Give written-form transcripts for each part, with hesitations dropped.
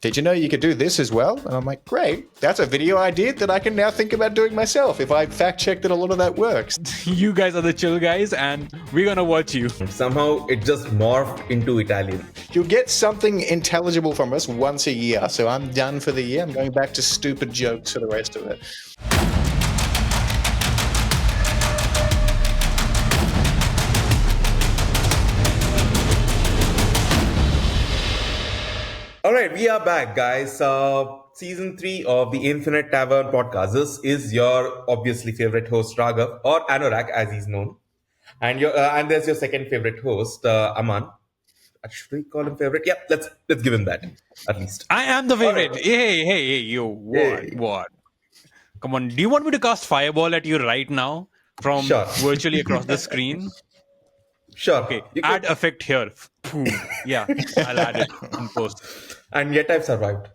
did you know you could do this as well? And I'm like, great, that's a video idea that I can now think about doing myself if I fact check that a lot of that works. You guys are the chill guys, and we're gonna watch you. Somehow it just morphed into Italian. You'll get something intelligible from us once a year. So I'm done for the year. I'm going back to stupid jokes for the rest of it. All right, we are back, guys. Season 3 of the Infinite Tavern podcast. This is your obviously favorite host, Raghav, or Anurag, as he's known. And there's your second favorite host, Amaan. Should we call him favorite? Yeah, let's give him that, at least. I am the favorite. Right. Hey, yo, what? Hey. What? Come on, do you want me to cast fireball at you right now from Sure. virtually across the screen? Sure. Okay, add effect here. Yeah, I'll add it in post. And yet I've survived.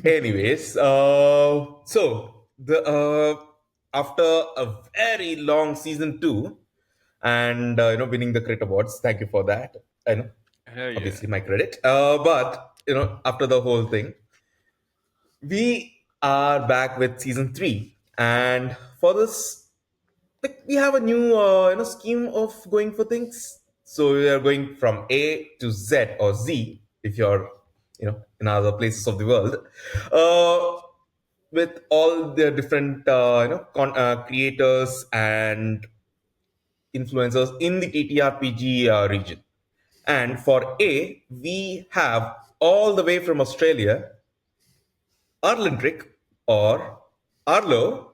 Anyways, after a very long season 2, and winning the Crit Awards, thank you for that. I know, obviously my credit. But after the whole thing, we are back with season 3, and for this, we have a new scheme of going for things. So we are going from A to Z, or Z if you're in other places of the world, with all the different creators and influencers in the TTRPG region. And for A, we have all the way from Australia, Arlentrick or Arlo.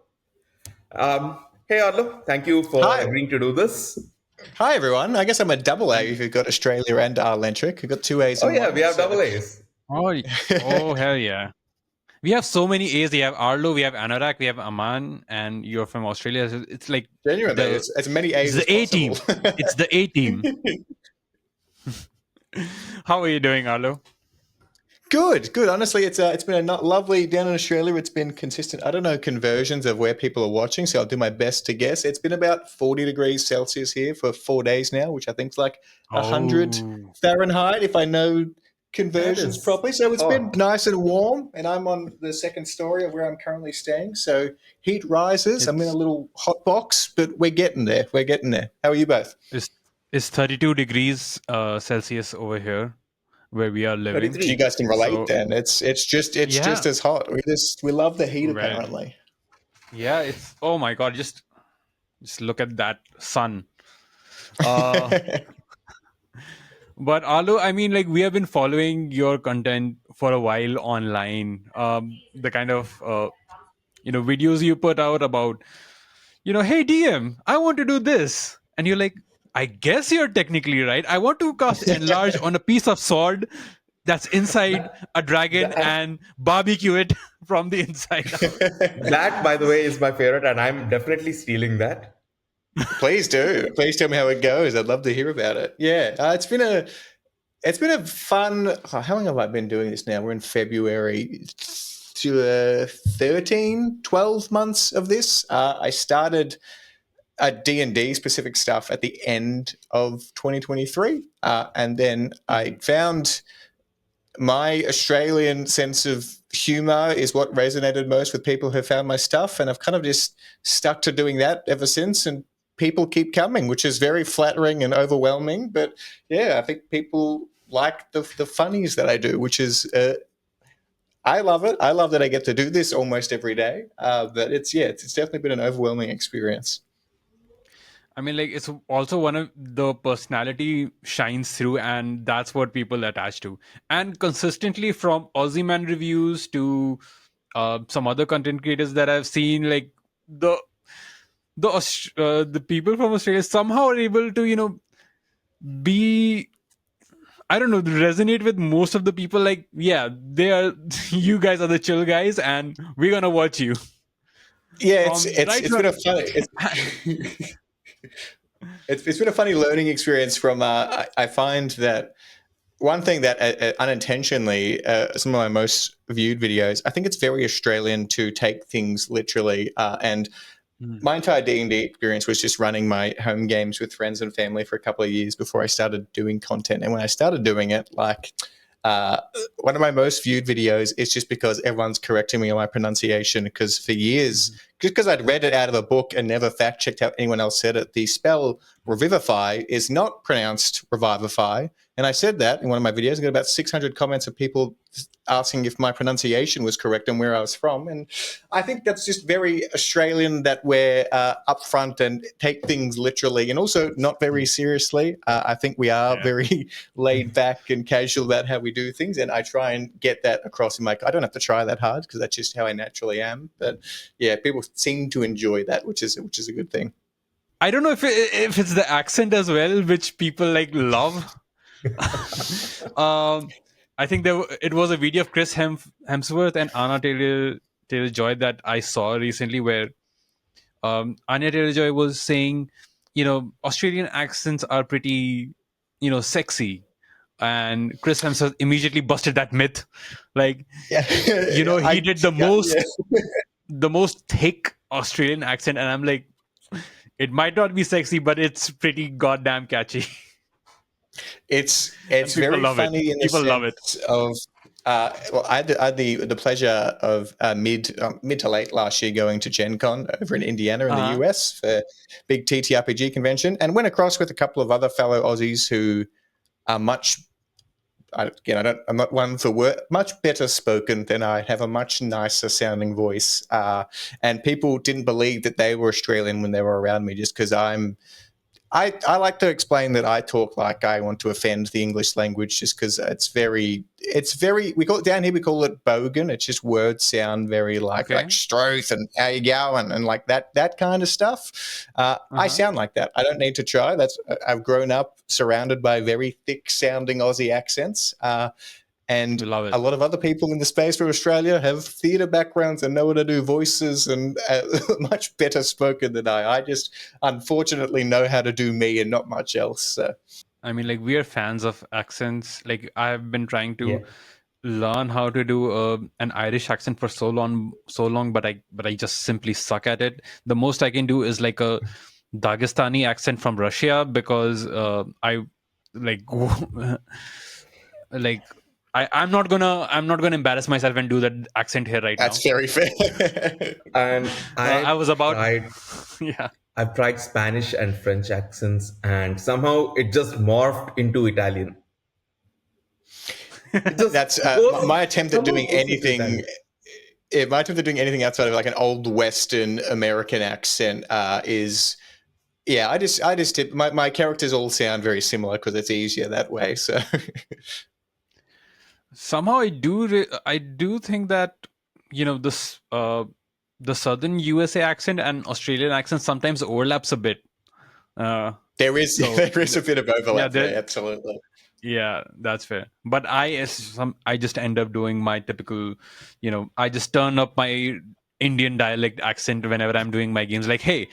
Hey Arlo, thank you for agreeing to do this. Hi everyone. I guess I'm a double A if you've got Australia and Arlentrick. We've got 2 A's. Oh yeah, we have double A's. Oh hell yeah. We have so many A's. We have Arlo, we have Anurag, we have Amaan, and you're from Australia. So it's like genuinely, it's as many A's it's the as A possible. team. It's the A team. How are you doing, Arlo? Good. Honestly, it's been a lovely down in Australia. It's been consistent. I don't know conversions of where people are watching, so I'll do my best to guess. It's been about 40 degrees Celsius here for 4 days now, which I think is like 100 Fahrenheit if I know conversions properly. So it's been nice and warm, and I'm on the second story of where I'm currently staying. So heat rises. I'm in a little hot box, but we're getting there. How are you both? It's 32 degrees Celsius over here, where we are living. You guys can relate then. It's just as hot. We love the heat apparently. Yeah, it's oh my god, just look at that sun. But Arlo, I mean, like, we have been following your content for a while online. The kind of videos you put out about, hey DM, I want to do this, and you're like, I guess you're technically right. I want to cast enlarge on a piece of sword that's inside a dragon and barbecue it from the inside out. That, by the way, is my favorite, and I'm definitely stealing that. Please do. Please tell me how it goes. I'd love to hear about it. Yeah, it's been a fun. How long have I been doing this now? We're in February. 12 months of this. I started D&D specific stuff at the end of 2023, and then I found my Australian sense of humor is what resonated most with people who found my stuff, and I've kind of just stuck to doing that ever since, and people keep coming, which is very flattering and overwhelming. But yeah, I think people like the funnies that I do, which is I love it. I love that I get to do this almost every day. But it's definitely been an overwhelming experience. I mean, like, it's also one of the personality shines through, and that's what people attach to. And consistently, from Aussie Man reviews to some other content creators that I've seen, like the people from Australia somehow are able to be, I don't know, resonate with most of the people. Like, yeah, they are. You guys are the chill guys, and we're gonna watch you. Yeah, it's been a fun. It's been a funny learning experience from I find that one thing that unintentionally some of my most viewed videos, I think it's very Australian to take things literally, and my entire D&D experience was just running my home games with friends and family for a couple of years before I started doing content. And when I started doing it, like, one of my most viewed videos is just because everyone's correcting me on my pronunciation. Because for years, just because I'd read it out of a book and never fact checked how anyone else said it, the spell revivify is not pronounced revivify. And I said that in one of my videos. I got about 600 comments of people asking if my pronunciation was correct and where I was from. And I think that's just very Australian, that we're upfront and take things literally and also not very seriously. I think we are very laid back and casual about how we do things. And I try and get that across in my, I don't have to try that hard because that's just how I naturally am. But yeah, people seem to enjoy that, which is a good thing. I don't know if it's the accent as well, which people like love. I think it was a video of Chris Hemsworth and Anna Taylor-Joy that I saw recently, where Anya Taylor-Joy was saying, Australian accents are pretty, sexy, and Chris Hemsworth immediately busted that myth. Like, he did the most thick Australian accent, and I'm like, it might not be sexy, but it's pretty goddamn catchy. It's very funny in the sense of I had the pleasure of mid to late last year going to Gen Con over in Indiana in the US for big TTRPG convention, and went across with a couple of other fellow Aussies who are much. I'm not one for word, much better spoken than I, have a much nicer sounding voice, and people didn't believe that they were Australian when they were around me, just because I like to explain that I talk like I want to offend the English language, just because it's very, we call it down here, we call it bogan. It's just words sound very like Stroth and how you going and like that kind of stuff. I sound like that. I don't need to try. I've grown up surrounded by very thick sounding Aussie accents. And a lot of other people in the space for Australia have theatre backgrounds and know how to do voices and much better spoken than I. I just unfortunately know how to do me and not much else. So. I mean, like, we are fans of accents. Like, I've been trying to learn how to do an Irish accent for so long, but I just simply suck at it. The most I can do is like a Dagestani accent from Russia, because I like like. I'm not gonna embarrass myself and do that accent here right now. That's very fair. And yeah. I've tried Spanish and French accents, and somehow it just morphed into Italian. That's my attempt at doing anything. My attempt at doing anything outside of like an old Western American accent is. Yeah, I just did. My characters all sound very similar because it's easier that way. So. Somehow I do think that this the southern USA accent and Australian accent sometimes overlaps a bit. There is a bit of overlap there, absolutely. Yeah, that's fair. But I just end up doing my typical, I just turn up my Indian dialect accent whenever I'm doing my games. Like, hey,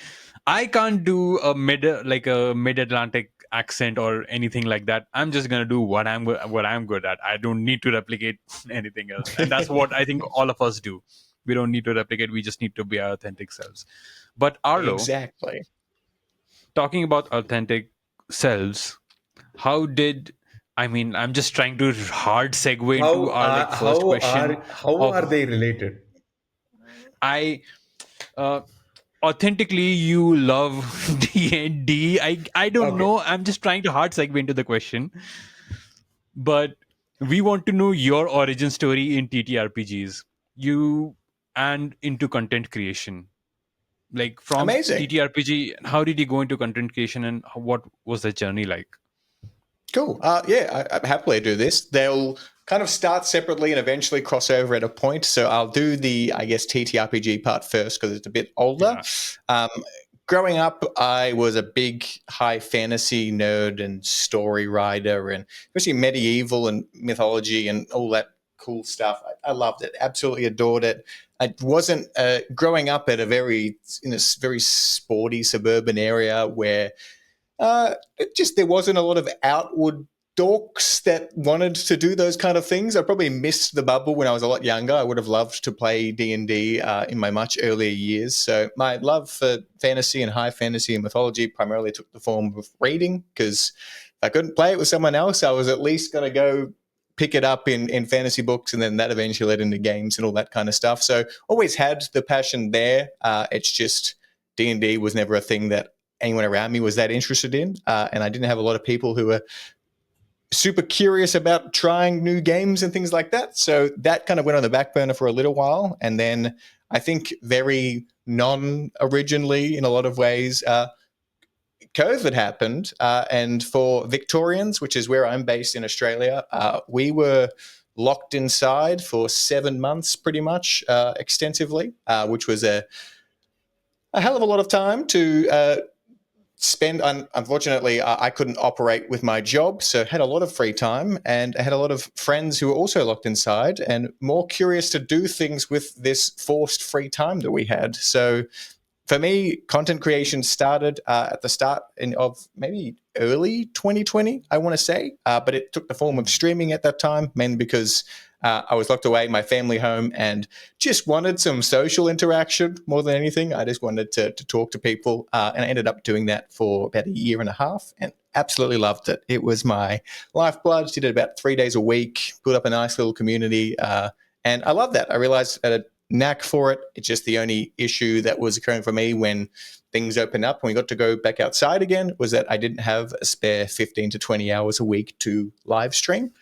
I can't do a mid-Atlantic accent or anything like that. I'm just gonna do what I'm good at. I don't need to replicate anything else, and that's what I think all of us do. We don't need to replicate. We just need to be our authentic selves. But Arlo, exactly. Talking about authentic selves, I'm just trying to hard segue into our first question. How are they related? Authentically, you love D&D. I don't know. I'm just trying to hard segue into the question. But we want to know your origin story in TTRPGs. You and into content creation. Like, from Amazing. TTRPG, how did you go into content creation, and what was the journey like? Cool. I happily do this. They'll kind of start separately and eventually cross over at a point. So I'll do the, I guess, TTRPG part first because it's a bit older. Yeah. Growing up, I was a big high fantasy nerd and story writer, and especially medieval and mythology and all that cool stuff. I loved it. Absolutely adored it. I wasn't growing up in a very sporty suburban area where there wasn't a lot of outward dorks that wanted to do those kind of things. I probably missed the bubble when I was a lot younger. I would have loved to play D&D in my much earlier years. So my love for fantasy and high fantasy and mythology primarily took the form of reading, because if I couldn't play it with someone else, I was at least going to go pick it up in fantasy books, and then that eventually led into games and all that kind of stuff. So always had the passion there. It's just D&D was never a thing that anyone around me was that interested in, and I didn't have a lot of people who were super curious about trying new games and things like that. So that kind of went on the back burner for a little while. And then I think very non-originally in a lot of ways, COVID happened. And for Victorians, which is where I'm based in Australia, we were locked inside for 7 months pretty much extensively, which was a hell of a lot of time to spend. Unfortunately, I couldn't operate with my job, so had a lot of free time, and I had a lot of friends who were also locked inside and more curious to do things with this forced free time that we had. So for me, content creation started at the start of maybe early 2020, I want to say, but it took the form of streaming at that time, mainly because I was locked away in my family home and just wanted some social interaction more than anything. I just wanted to talk to people, and I ended up doing that for about a year and a half and absolutely loved it. It was my lifeblood. Did it about 3 days a week, built up a nice little community, and I love that. I realized I had a knack for it. It's just the only issue that was occurring for me when things opened up, when we got to go back outside again, was that I didn't have a spare 15 to 20 hours a week to live stream.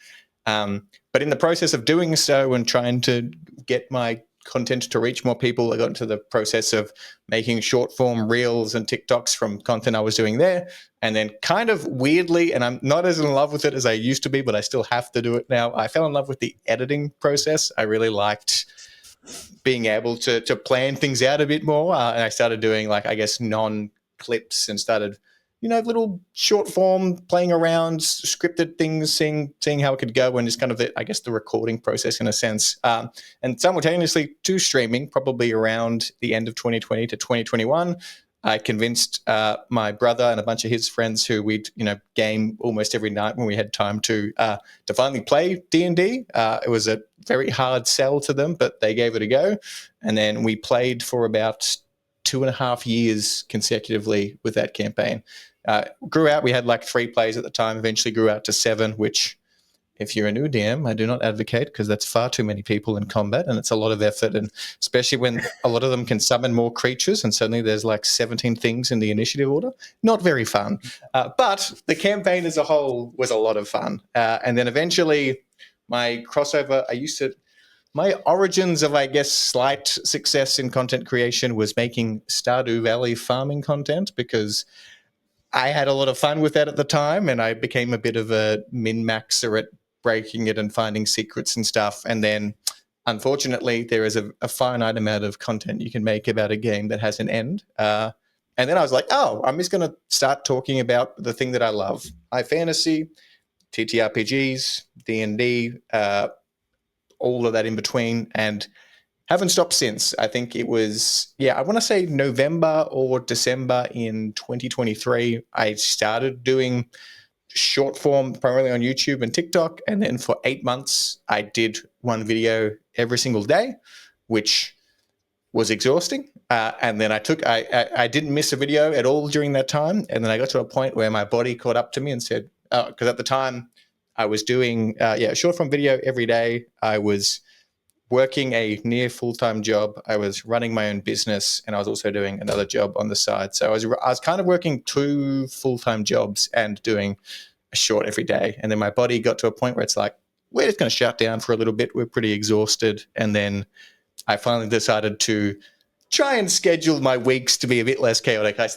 But in the process of doing so and trying to get my content to reach more people, I got into the process of making short form reels and TikToks from content I was doing there. And then kind of weirdly, and I'm not as in love with it as I used to be, but I still have to do it now, I fell in love with the editing process. I really liked being able to plan things out a bit more. And I started doing non-clips and started little short form, playing around, scripted things, seeing how it could go, and just kind of the recording process in a sense. And simultaneously to streaming, probably around the end of 2020 to 2021, I convinced my brother and a bunch of his friends who we'd game almost every night when we had time to finally play D&D. It was a very hard sell to them, but they gave it a go. And then we played for about 2.5 years consecutively with that campaign. Grew out. We had 3 players at the time. Eventually grew out to 7, which, if you're a new DM, I do not advocate, because that's far too many people in combat and it's a lot of effort, and especially when a lot of them can summon more creatures and suddenly there's 17 things in the initiative order. Not very fun. But the campaign as a whole was a lot of fun. And then eventually my crossover, my origins of, slight success in content creation was making Stardew Valley farming content, because I had a lot of fun with that at the time, and I became a bit of a min-maxer at breaking it and finding secrets and stuff. And then, unfortunately, there is a finite amount of content you can make about a game that has an end. And then I was like, I'm just going to start talking about the thing that I love. High fantasy, TTRPGs, D&D, all of that in between, and haven't stopped since. I think it was, I want to say November or December in 2023, I started doing short form primarily on YouTube and TikTok. And then for 8 months, I did one video every single day, which was exhausting. And then I didn't miss a video at all during that time. And then I got to a point where my body caught up to me and said, because at the time I was doing short form video every day. I was working a near full-time job. I was running my own business, and I was also doing another job on the side. So I was kind of working 2 full-time jobs and doing a short every day. And then my body got to a point where it's like, we're just going to shut down for a little bit. We're pretty exhausted. And then I finally decided to try and schedule my weeks to be a bit less chaotic. I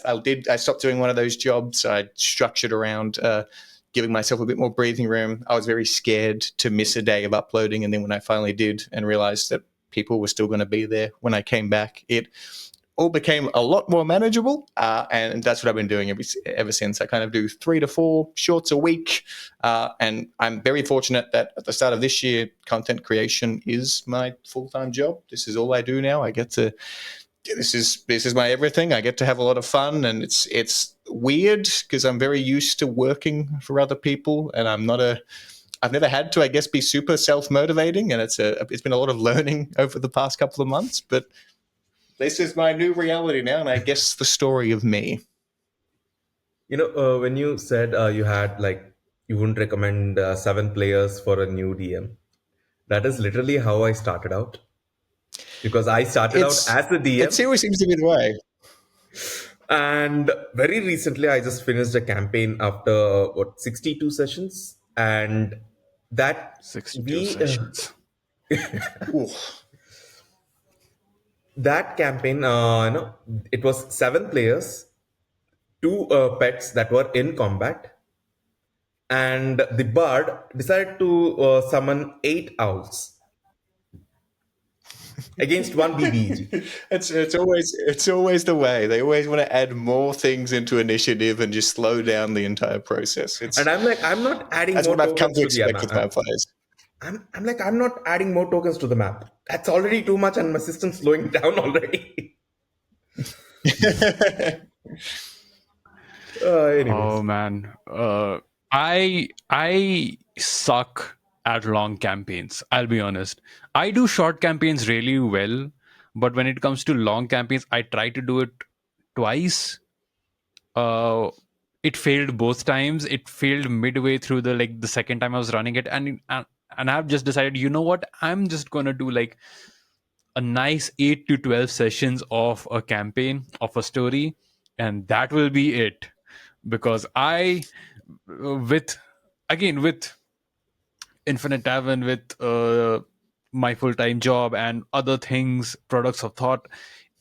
stopped doing one of those jobs. I structured around giving myself a bit more breathing room. I was very scared to miss a day of uploading. And then when I finally did and realized that people were still going to be there when I came back, it all became a lot more manageable. And that's what I've been doing ever since. I kind of do 3 to 4 shorts a week. And I'm very fortunate that at the start of this year, content creation is my full-time job. This is all I do now. This is my everything. I get to have a lot of fun, and it's weird because I'm very used to working for other people, and I've never had to, be super self-motivating, and it's been a lot of learning over the past couple of months, but this is my new reality now, and I guess the story of me. When you said you had you wouldn't recommend 7 players for a new DM. That is literally how I started out. Because I started out It's as a it DM, always seems to be the way. and very recently I just finished a campaign after 62 sessions, and that 62 we sessions. Ooh. that campaign, it was 7 players, 2 pets that were in combat, and the bard decided to summon 8 owls against 1 BBEG. it's always the way. They always want to add more things into initiative and just slow down the entire process. And I'm like, I'm not adding That's more what I've come tokens to to the expect with my players. I'm like, I'm not adding more tokens to the map. That's already too much, and my system's slowing down already. Oh Anyways, man, I suck at long campaigns. I'll be honest. I do short campaigns really well, but when it comes to long campaigns, I try to do it twice. Uh, it failed both times. It failed midway through the second time I was running it, and I've just decided, you know what? I'm just gonna do like a nice 8 to 12 sessions of a campaign of a story, and that will be it. Because I with again with Infinite Tavern, with my full-time job and other things, products of thought,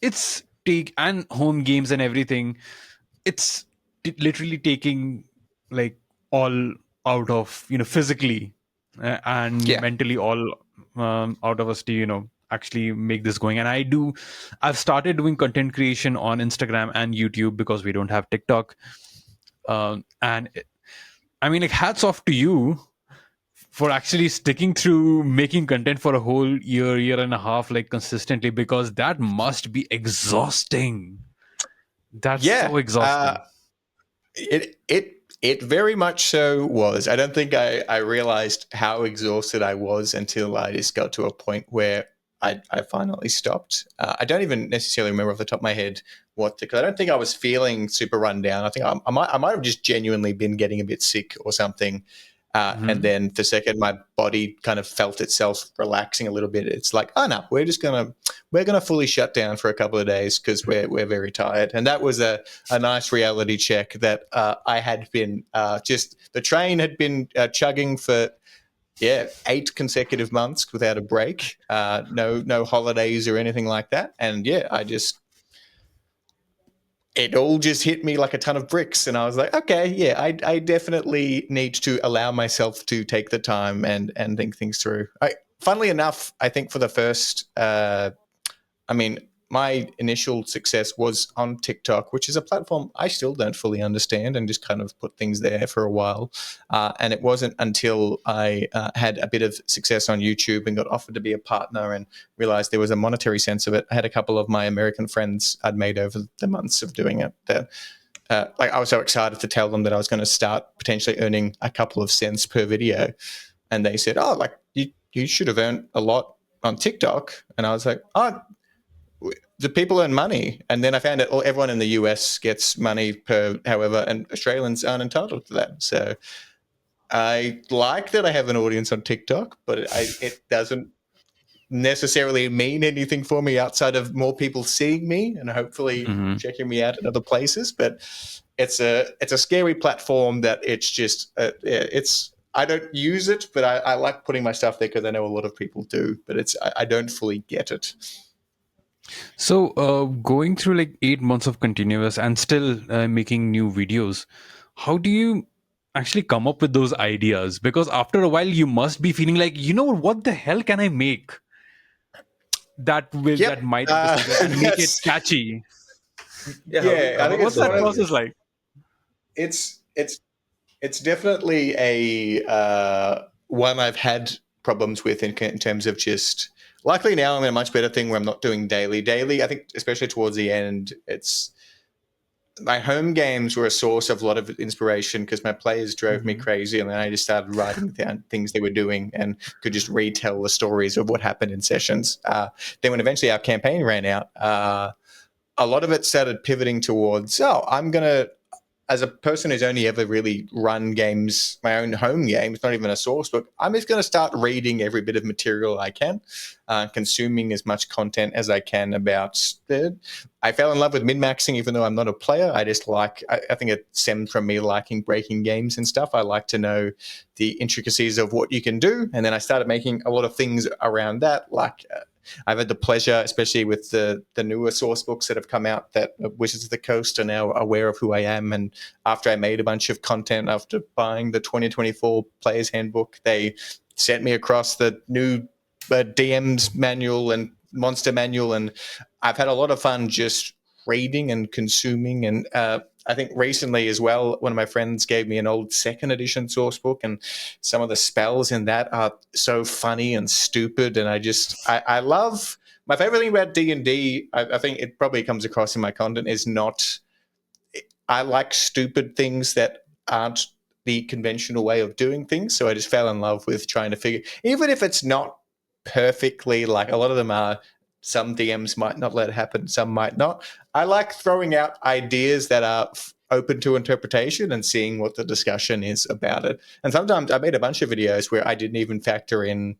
it's take and home games and everything, it's literally taking like all out of physically and Yeah. mentally all out of us to actually make this going. And I've started doing content creation on Instagram and YouTube because we don't have TikTok. And I mean, like, hats off to you for actually sticking through making content for a whole year and a half, like consistently, because that must be exhausting. That's Yeah. so exhausting. It very much so was. I don't think I realized how exhausted I was until I just got to a point where I finally stopped. I don't even necessarily remember off the top of my head because I don't think I was feeling super run down. I think I might have just genuinely been getting a bit sick or something. And Mhm. then the second my body kind of felt itself relaxing a little bit, it's like, oh no, we're gonna fully shut down for a couple of days because we're very tired. And that was a nice reality check that I had been just the train had been chugging for 8 consecutive months without a break, no holidays or anything like that. And it all just hit me like a ton of bricks, and I was like, okay, yeah, I definitely need to allow myself to take the time and think things through. Funnily enough, I think for the first I mean, my initial success was on TikTok, which is a platform I still don't fully understand, and just kind of put things there for a while. And it wasn't until I had a bit of success on YouTube and got offered to be a partner and realized there was a monetary sense of it. I had a couple of my American friends I'd made over the months of doing it that I was so excited to tell them that I was going to start potentially earning a couple of cents per video. And they said, oh, like you should have earned a lot on TikTok. And I was like, oh, the people earn money. And then I found out everyone in the US gets money per however, and Australians aren't entitled to that. So I like that I have an audience on TikTok, but it doesn't necessarily mean anything for me outside of more people seeing me and hopefully Mhm. checking me out in other places. But it's a scary platform that it's just I don't use it, but I like putting my stuff there because I know a lot of people do. But I don't fully get it. So, going through like 8 months of continuous and still making new videos, how do you actually come up with those ideas? Because after a while, you must be feeling like, what the hell can I make that Yep, might understand it and make it that's catchy? yeah, yeah. I think What's it's that one of process like? it's it's it's definitely a one I've had problems with in terms of just. Luckily now I'm in a much better thing where I'm not doing daily. Daily, I think, especially towards the end, it's my home games were a source of a lot of inspiration because my players drove me Mhm. crazy, and then I just started writing down things they were doing and could just retell the stories of what happened in sessions. Then when eventually our campaign ran out, a lot of it started pivoting towards, as a person who's only ever really run games, my own home games, not even a source book, I'm just going to start reading every bit of material I can, consuming as much content as I can about it. I fell in love with min-maxing, even though I'm not a player. I just I think it stemmed from me liking breaking games and stuff. I like to know the intricacies of what you can do. And then I started making a lot of things around that, like I've had the pleasure, especially with the newer source books that have come out, that Wizards of the Coast are now aware of who I am. And after I made a bunch of content, after buying the 2024 Player's Handbook, they sent me across the new DM's manual and monster manual. And I've had a lot of fun just reading and consuming. And I think recently as well, one of my friends gave me an old second edition source book, and some of the spells in that are so funny and stupid. And I love, my favorite thing about D&D, I think it probably comes across in my content, is not, I like stupid things that aren't the conventional way of doing things. So I just fell in love with trying to figure, even if it's not perfectly, like a lot of them are, some DMs might not let it happen, some might not. I like throwing out ideas that are open to interpretation and seeing what the discussion is about it. And sometimes I made a bunch of videos where I didn't even factor in,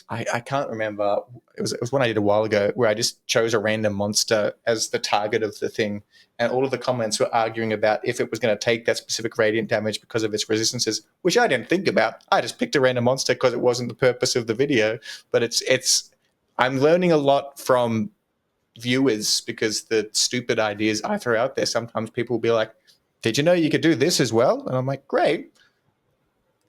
I can't remember, it was one I did a while ago, where I just chose a random monster as the target of the thing. And all of the comments were arguing about if it was going to take that specific radiant damage because of its resistances, which I didn't think about. I just picked a random monster because it wasn't the purpose of the video. But I'm learning a lot from viewers, because the stupid ideas I throw out there, sometimes people will be like, did you know you could do this as well? And I'm like, great.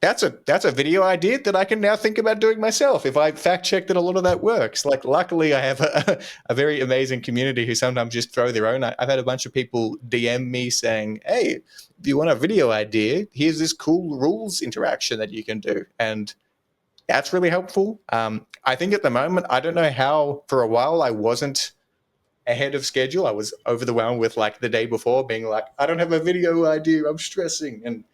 That's a video idea that I can now think about doing myself if I fact check that a lot of that works. Like, luckily, I have a very amazing community who sometimes just throw their own. I've had a bunch of people DM me saying, hey, if you want a video idea, here's this cool rules interaction that you can do. And that's really helpful. I think at the moment, I don't know how, for a while, I wasn't ahead of schedule. I was overwhelmed with, like, the day before being like, I don't have a video idea, I'm stressing. And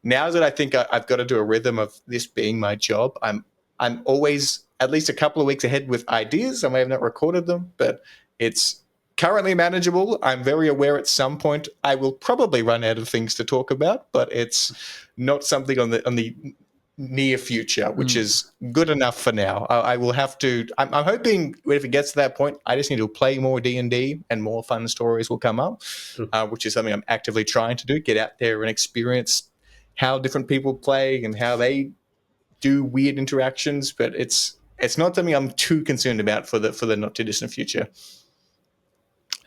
now that I think I've got to do a rhythm of this being my job, I'm always at least a couple of weeks ahead with ideas. I may have not recorded them, but it's currently manageable. I'm very aware at some point I will probably run out of things to talk about, but it's not something on the near future, which is good enough for now. I will have to, I'm hoping if it gets to that point, I just need to play more D&D and more fun stories will come up, which is something I'm actively trying to do, get out there and experience how different people play and how they do weird interactions. But it's not something I'm too concerned about for the not too distant future.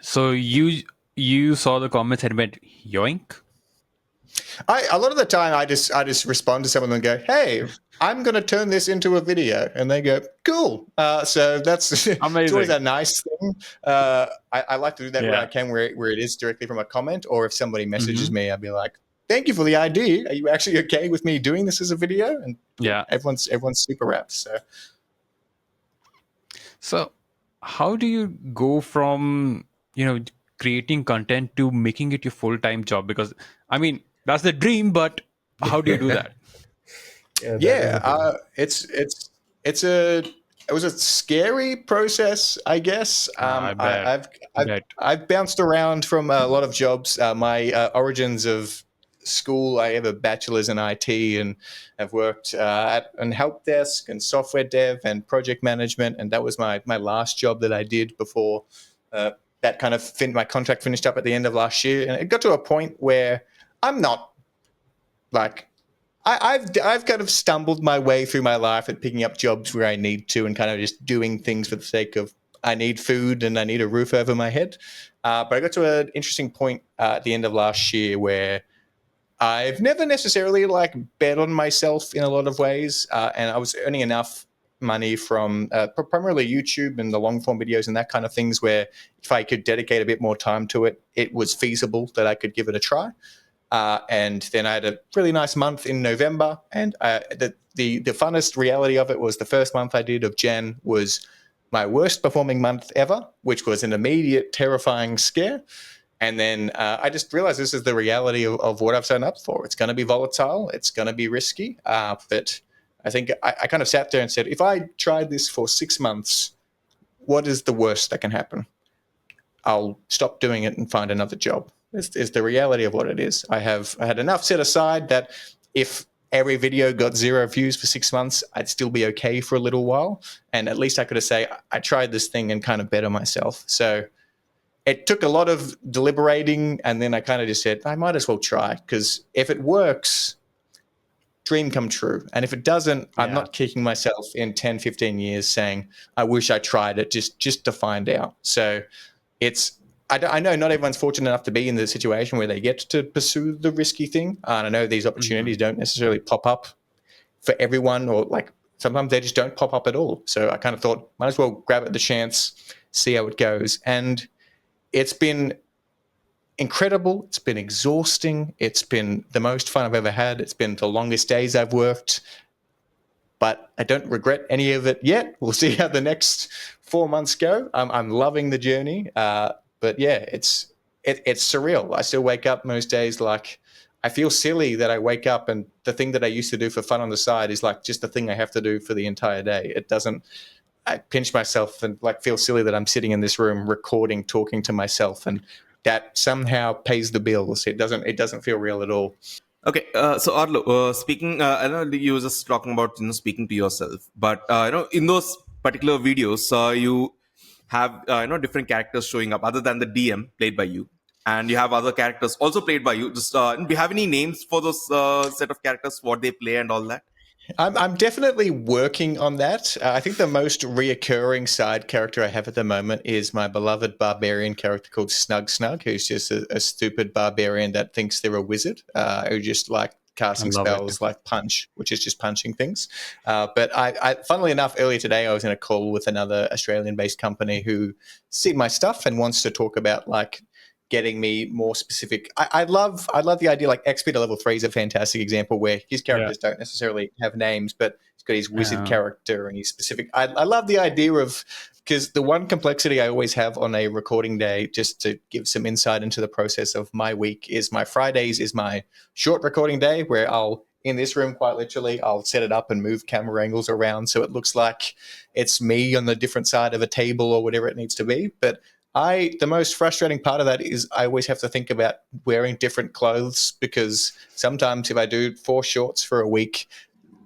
So you saw the comments and went yoink? A lot of the time I just respond to someone and go, hey, I'm going to turn this into a video, and they go, cool. So that's it's always a nice thing. I like to do that where I can, where it is directly from a comment, or if somebody messages me, I'll be like, thank you for the idea. Are you actually okay with me doing this as a video? And everyone's super rapt. So how do you go from, creating content to making it your full-time job? Because I mean, that's the dream, but how do you do that? It was a scary process, I guess. I've bounced around from a lot of jobs. My origins of school, I have a bachelor's in IT and have worked at help desk and software dev and project management, and that was my last job that I did before that kind of my contract finished up at the end of last year. And it got to a point where I'm not like, I've kind of stumbled my way through my life at picking up jobs where I need to, and kind of just doing things for the sake of, I need food and I need a roof over my head. But I got to an interesting point at the end of last year where I've never necessarily bet on myself in a lot of ways, and I was earning enough money from primarily YouTube and the long form videos and that kind of things, where if I could dedicate a bit more time to it, it was feasible that I could give it a try. And then I had a really nice month in November, and the funnest reality of it was the first month I did of Jan was my worst performing month ever, which was an immediate terrifying scare. And then I just realized this is the reality of what I've signed up for. It's going to be volatile. It's going to be risky. But I think I kind of sat there and said, if I tried this for 6 months, what is the worst that can happen? I'll stop doing it and find another job. It's the reality of what it is. I had enough set aside that if every video got 0 views for 6 months, I'd still be okay for a little while. And at least I could have say, I tried this thing and kind of better myself. So it took a lot of deliberating. And then I kind of just said, I might as well try, because if it works, dream come true. And if it doesn't, I'm not kicking myself in 10, 15 years saying, I wish I tried it just to find out. So I know not everyone's fortunate enough to be in the situation where they get to pursue the risky thing. And I know these opportunities don't necessarily pop up for everyone, or like sometimes they just don't pop up at all. So I kind of thought, might as well grab at the chance, see how it goes. And it's been incredible. It's been exhausting. It's been the most fun I've ever had. It's been the longest days I've worked, but I don't regret any of it yet. We'll see how the next 4 months go. I'm loving the journey. But yeah, it's surreal. I still wake up most days like I feel silly that I wake up and the thing that I used to do for fun on the side is like just the thing I have to do for the entire day. It doesn't. I pinch myself and like feel silly that I'm sitting in this room recording, talking to myself, and that somehow pays the bills. It doesn't feel real at all. Okay, so Arlo, speaking, I know you were just talking about speaking to yourself, but in those particular videos, you have different characters showing up other than the DM played by you, and you have other characters also played by you. Just do you have any names for those set of characters, what they play, and all that? I'm definitely working on that. I think the most reoccurring side character I have at the moment is my beloved barbarian character called Snug Snug, who's just a stupid barbarian that thinks they're a wizard, who just like casting spells like punch, which is just punching things. But I, funnily enough, earlier today I was in a call with another Australian-based company who seen my stuff and wants to talk about like getting me more specific. I love the idea, like XP to level 3 is a fantastic example where his characters don't necessarily have names, but he's got his wizard character and he's specific. I love the idea of, because the one complexity I always have on a recording day, just to give some insight into the process of my week, is my Fridays is my short recording day where in this room, quite literally, I'll set it up and move camera angles around so it looks like it's me on the different side of a table or whatever it needs to be. But the most frustrating part of that is I always have to think about wearing different clothes, because sometimes if I do 4 shorts for a week,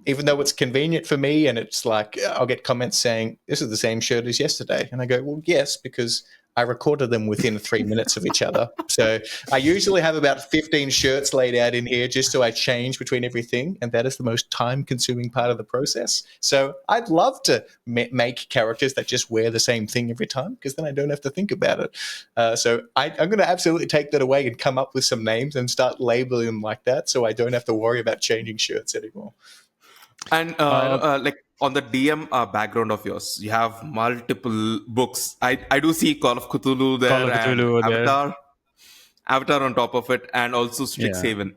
even though it's convenient for me and it's like I'll get comments saying, this is the same shirt as yesterday. And I go, well, yes, because I recorded them within 3 minutes of each other. So I usually have about 15 shirts laid out in here just so I change between everything. And that is the most time-consuming part of the process. So I'd love to make characters that just wear the same thing every time, because then I don't have to think about it. So I'm going to absolutely take that away and come up with some names and start labeling them like that so I don't have to worry about changing shirts anymore. And like on the DM background of yours, you have multiple books. I do see Call of Cthulhu there, Avatar on top of it, and also Strixhaven.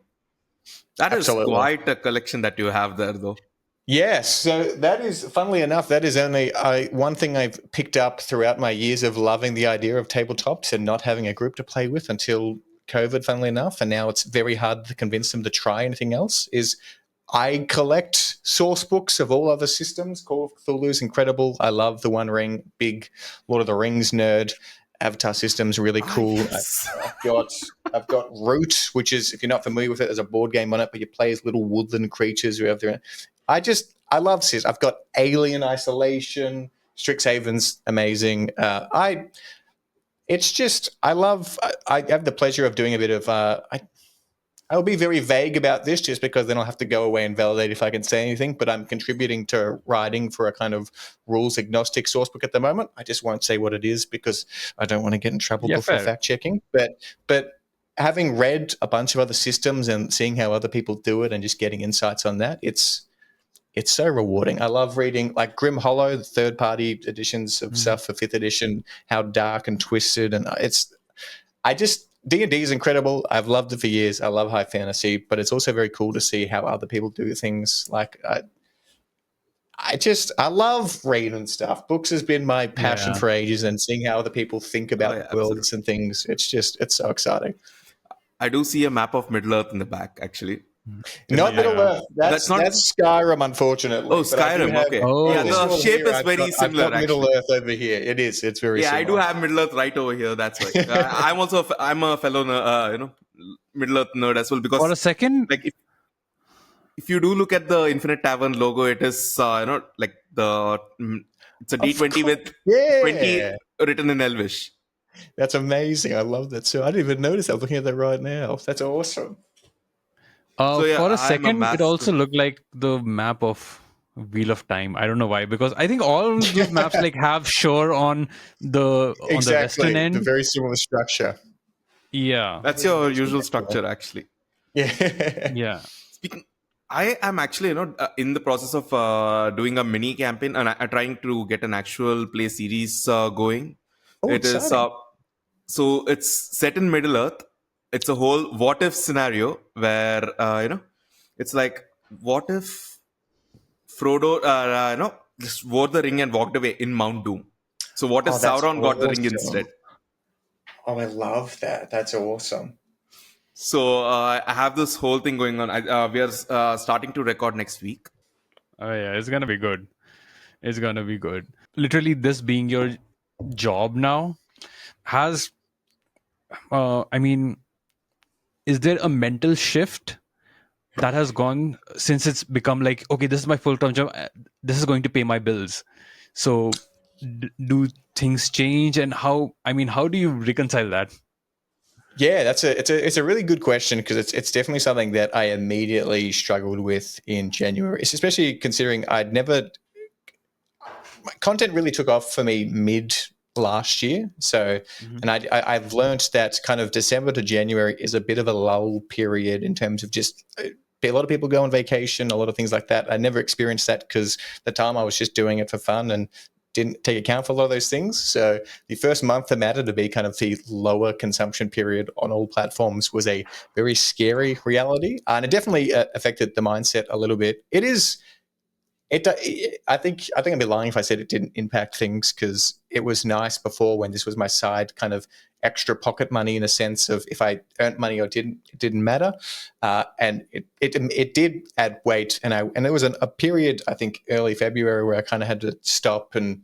That Absolutely. Is quite a collection that you have there, though. Yes, so that is, funnily enough, that is only one thing I've picked up throughout my years of loving the idea of tabletops and not having a group to play with until COVID, funnily enough, and now it's very hard to convince them to try anything else, is I collect source books of all other systems. Call of Cthulhu is incredible. I love the One Ring, big Lord of the Rings nerd. Avatar system's really cool. Yes. I've got Root, which is, if you're not familiar with it, there's a board game on it, but you play as little woodland creatures who have their. I love this. I've got Alien Isolation. Strixhaven's amazing. I have the pleasure of doing a bit of. I'll be very vague about this just because then I'll have to go away and validate if I can say anything, but I'm contributing to writing for a kind of rules agnostic sourcebook at the moment. I just won't say what it is because I don't want to get in trouble before fact checking. But having read a bunch of other systems and seeing how other people do it and just getting insights on that, it's so rewarding. I love reading like Grim Hollow, the third-party editions of stuff for 5th edition, how dark and twisted, and D&D is incredible. I've loved it for years. I love high fantasy, but it's also very cool to see how other people do things. Like I love reading stuff. Books has been my passion for ages, and seeing how other people think about worlds and things. It's so exciting. I do see a map of Middle Earth in the back, actually. Not Middle Earth. That's not. That's Skyrim, unfortunately. Oh, But I do Skyrim. have, Okay. Oh. Yeah, this the one shape here, is very similar. I've got Middle Actually. Earth over here. It is. It's very Yeah, similar. I do have Middle Earth right over here. That's why. I'm also I'm a fellow, Middle Earth nerd as well, because For a second, like if you do look at the Infinite Tavern logo, it is like it's a D20 with 20 written in Elvish. That's amazing. I love that. So I didn't even notice that. I'm looking at that right now. That's awesome. So yeah, for a I'm a second, it also massive. looked like the map of Wheel of Time. I don't know why, because I think all those maps like have shore on the western Exactly. The end. very similar structure. Yeah. That's your usual structure, actually. Yeah. Yeah. Speaking, I am actually in the process of doing a mini campaign and trying to get an actual play series going. Oh, It is exciting. so it's set in Middle Earth. It's a whole what if scenario where it's like, what if Frodo just wore the ring and walked away in Mount Doom. So what if Oh, that's Sauron got the ring awesome. instead? Oh, I love that. That's awesome. So I have this whole thing going on. We are starting to record next week. Oh yeah, it's gonna be good. It's gonna be good. Literally, this being your job now has, I mean, is there a mental shift that has gone since it's become like, okay, this is my full-time job, this is going to pay my bills? So do things change, and how do you reconcile that? Yeah, it's a really good question, because it's definitely something that I immediately struggled with in January, especially considering my content really took off for me mid last year. So, and I've learned that kind of December to January is a bit of a lull period in terms of just a lot of people go on vacation, a lot of things like that. I never experienced that because the time I was just doing it for fun and didn't take account for a lot of those things. So the first month for Matter to be kind of the lower consumption period on all platforms was a very scary reality, and it definitely affected the mindset a little bit. It is. I think I'd be lying if I said it didn't impact things, because it was nice before when this was my side kind of extra pocket money, in a sense of if I earned money or didn't, it didn't matter, and it did add weight, and there was a period, I think early February, where I kind of had to stop and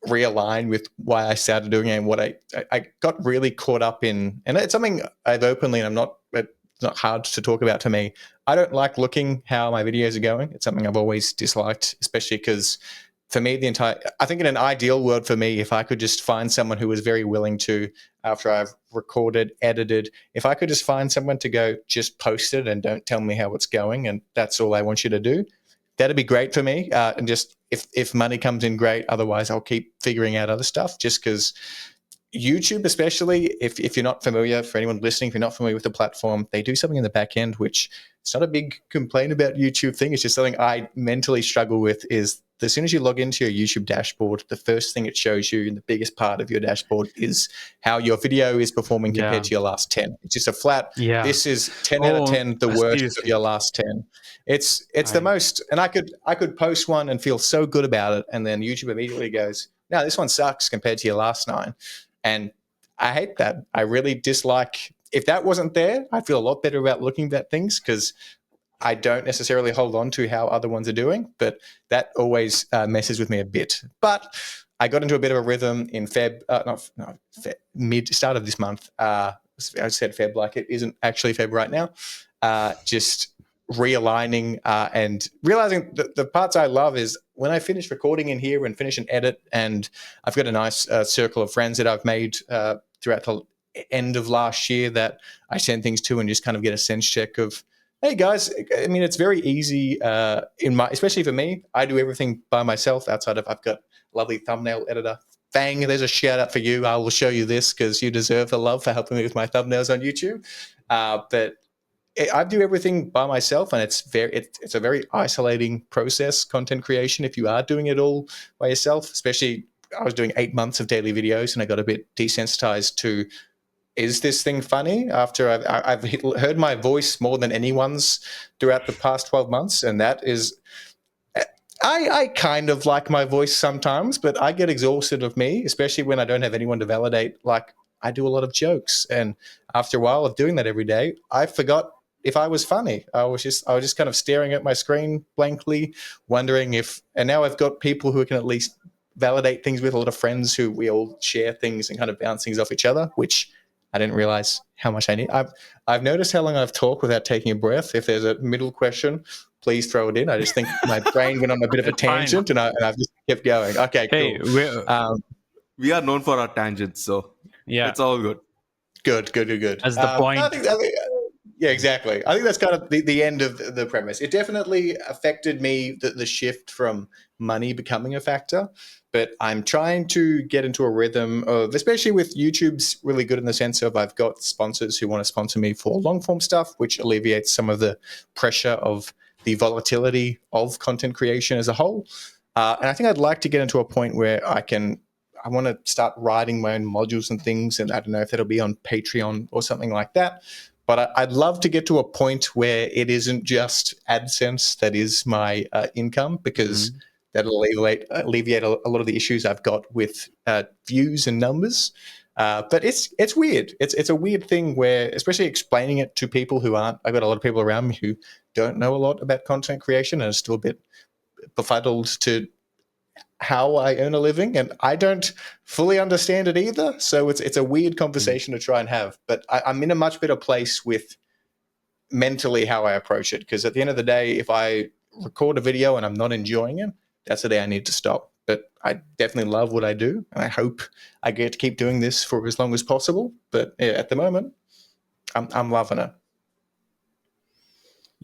realign with why I started doing it and what I got really caught up in, and it's something I've openly, and it's not hard to talk about to me. I don't like looking how my videos are going. It's something I've always disliked, especially because for me, I think in an ideal world for me, if I could just find someone who was very willing to, after I've recorded, edited, if I could just find someone to go, just post it and don't tell me how it's going, and that's all I want you to do, that'd be great for me. And just if money comes in, great. Otherwise, I'll keep figuring out other stuff, just because YouTube, especially if you're not familiar, for anyone listening, if you're not familiar with the platform, they do something in the back end, which it's not a big complaint about YouTube thing. It's just something I mentally struggle with, is as soon as you log into your YouTube dashboard, the first thing it shows you, and the biggest part of your dashboard, is how your video is performing compared to your last 10. It's just a flat, this is 10 out of 10, the worst of your last 10. It's the most, and I could post one and feel so good about it, and then YouTube immediately goes, no, this one sucks compared to your last 9. And I hate that. I really dislike, if that wasn't there, I'd feel a lot better about looking at things, because I don't necessarily hold on to how other ones are doing, but that always messes with me a bit. But I got into a bit of a rhythm in start of this month. I said Feb like it isn't actually Feb right now. Just realigning and realizing that the parts I love is when I finish recording in here and finish an edit, and I've got a nice circle of friends that I've made throughout the end of last year that I send things to and just kind of get a sense check of, hey guys, I mean, it's very easy especially for me. I do everything by myself outside of, I've got a lovely thumbnail editor. Bang, there's a shout out for you. I will show you this because you deserve the love for helping me with my thumbnails on YouTube. But I do everything by myself, and it's a very isolating process, content creation, if you are doing it all by yourself. Especially, I was doing 8 months of daily videos, and I got a bit desensitized to, is this thing funny? After I've heard my voice more than anyone's throughout the past 12 months, and that is, I kind of like my voice sometimes, but I get exhausted of me, especially when I don't have anyone to validate. Like, I do a lot of jokes, and after a while of doing that every day, I forgot if I was funny. I was just kind of staring at my screen blankly, wondering if. And now I've got people who can at least validate things with, a lot of friends who we all share things and kind of bounce things off each other, which I didn't realize how much I need. I've noticed how long I've talked without taking a breath. If there's a middle question, please throw it in. I just think my brain went on a bit of a tangent, and I've just kept going. Okay, Hey, cool. We are known for our tangents, so yeah, it's all good. Good. That's the point. I think, yeah, exactly. I think that's kind of the end of the premise. It definitely affected me, the shift from money becoming a factor. But I'm trying to get into a rhythm of, especially with YouTube's really good in the sense of I've got sponsors who want to sponsor me for long form stuff, which alleviates some of the pressure of the volatility of content creation as a whole. And I think I'd like to get into a point where I want to start writing my own modules and things. And I don't know if that'll be on Patreon or something like that. But I'd love to get to a point where it isn't just AdSense that is my income, because that'll alleviate a lot of the issues I've got with views and numbers. But it's weird. It's a weird thing where, especially explaining it to people who aren't, I've got a lot of people around me who don't know a lot about content creation and are still a bit befuddled to how I earn a living, and I don't fully understand it either. So it's a weird conversation to try and have. But I'm in a much better place with mentally how I approach it, because at the end of the day, if I record a video and I'm not enjoying it, that's the day I need to stop. But I definitely love what I do, and I hope I get to keep doing this for as long as possible. But yeah, at the moment, I'm loving it.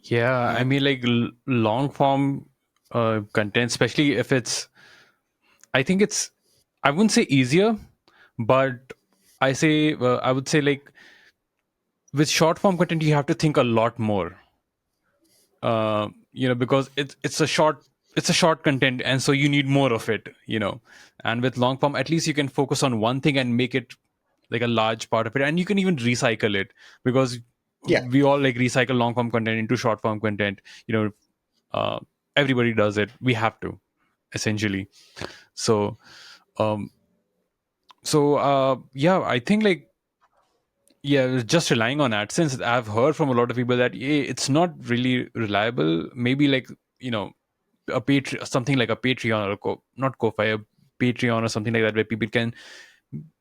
Yeah, I mean, like long form content, especially if it's, I think it's, I wouldn't say easier, but I would say like with short form content, you have to think a lot more. Because it's a short content, and so you need more of it. And with long form, at least you can focus on one thing and make it like a large part of it, and you can even recycle it, because we all like recycle long form content into short form content. Everybody does it. We have to, essentially. So I think like, yeah, just relying on AdSense, I've heard from a lot of people that it's not really reliable. Maybe like, something like a Patreon, or not Ko-Fi, a Patreon or something like that, where people can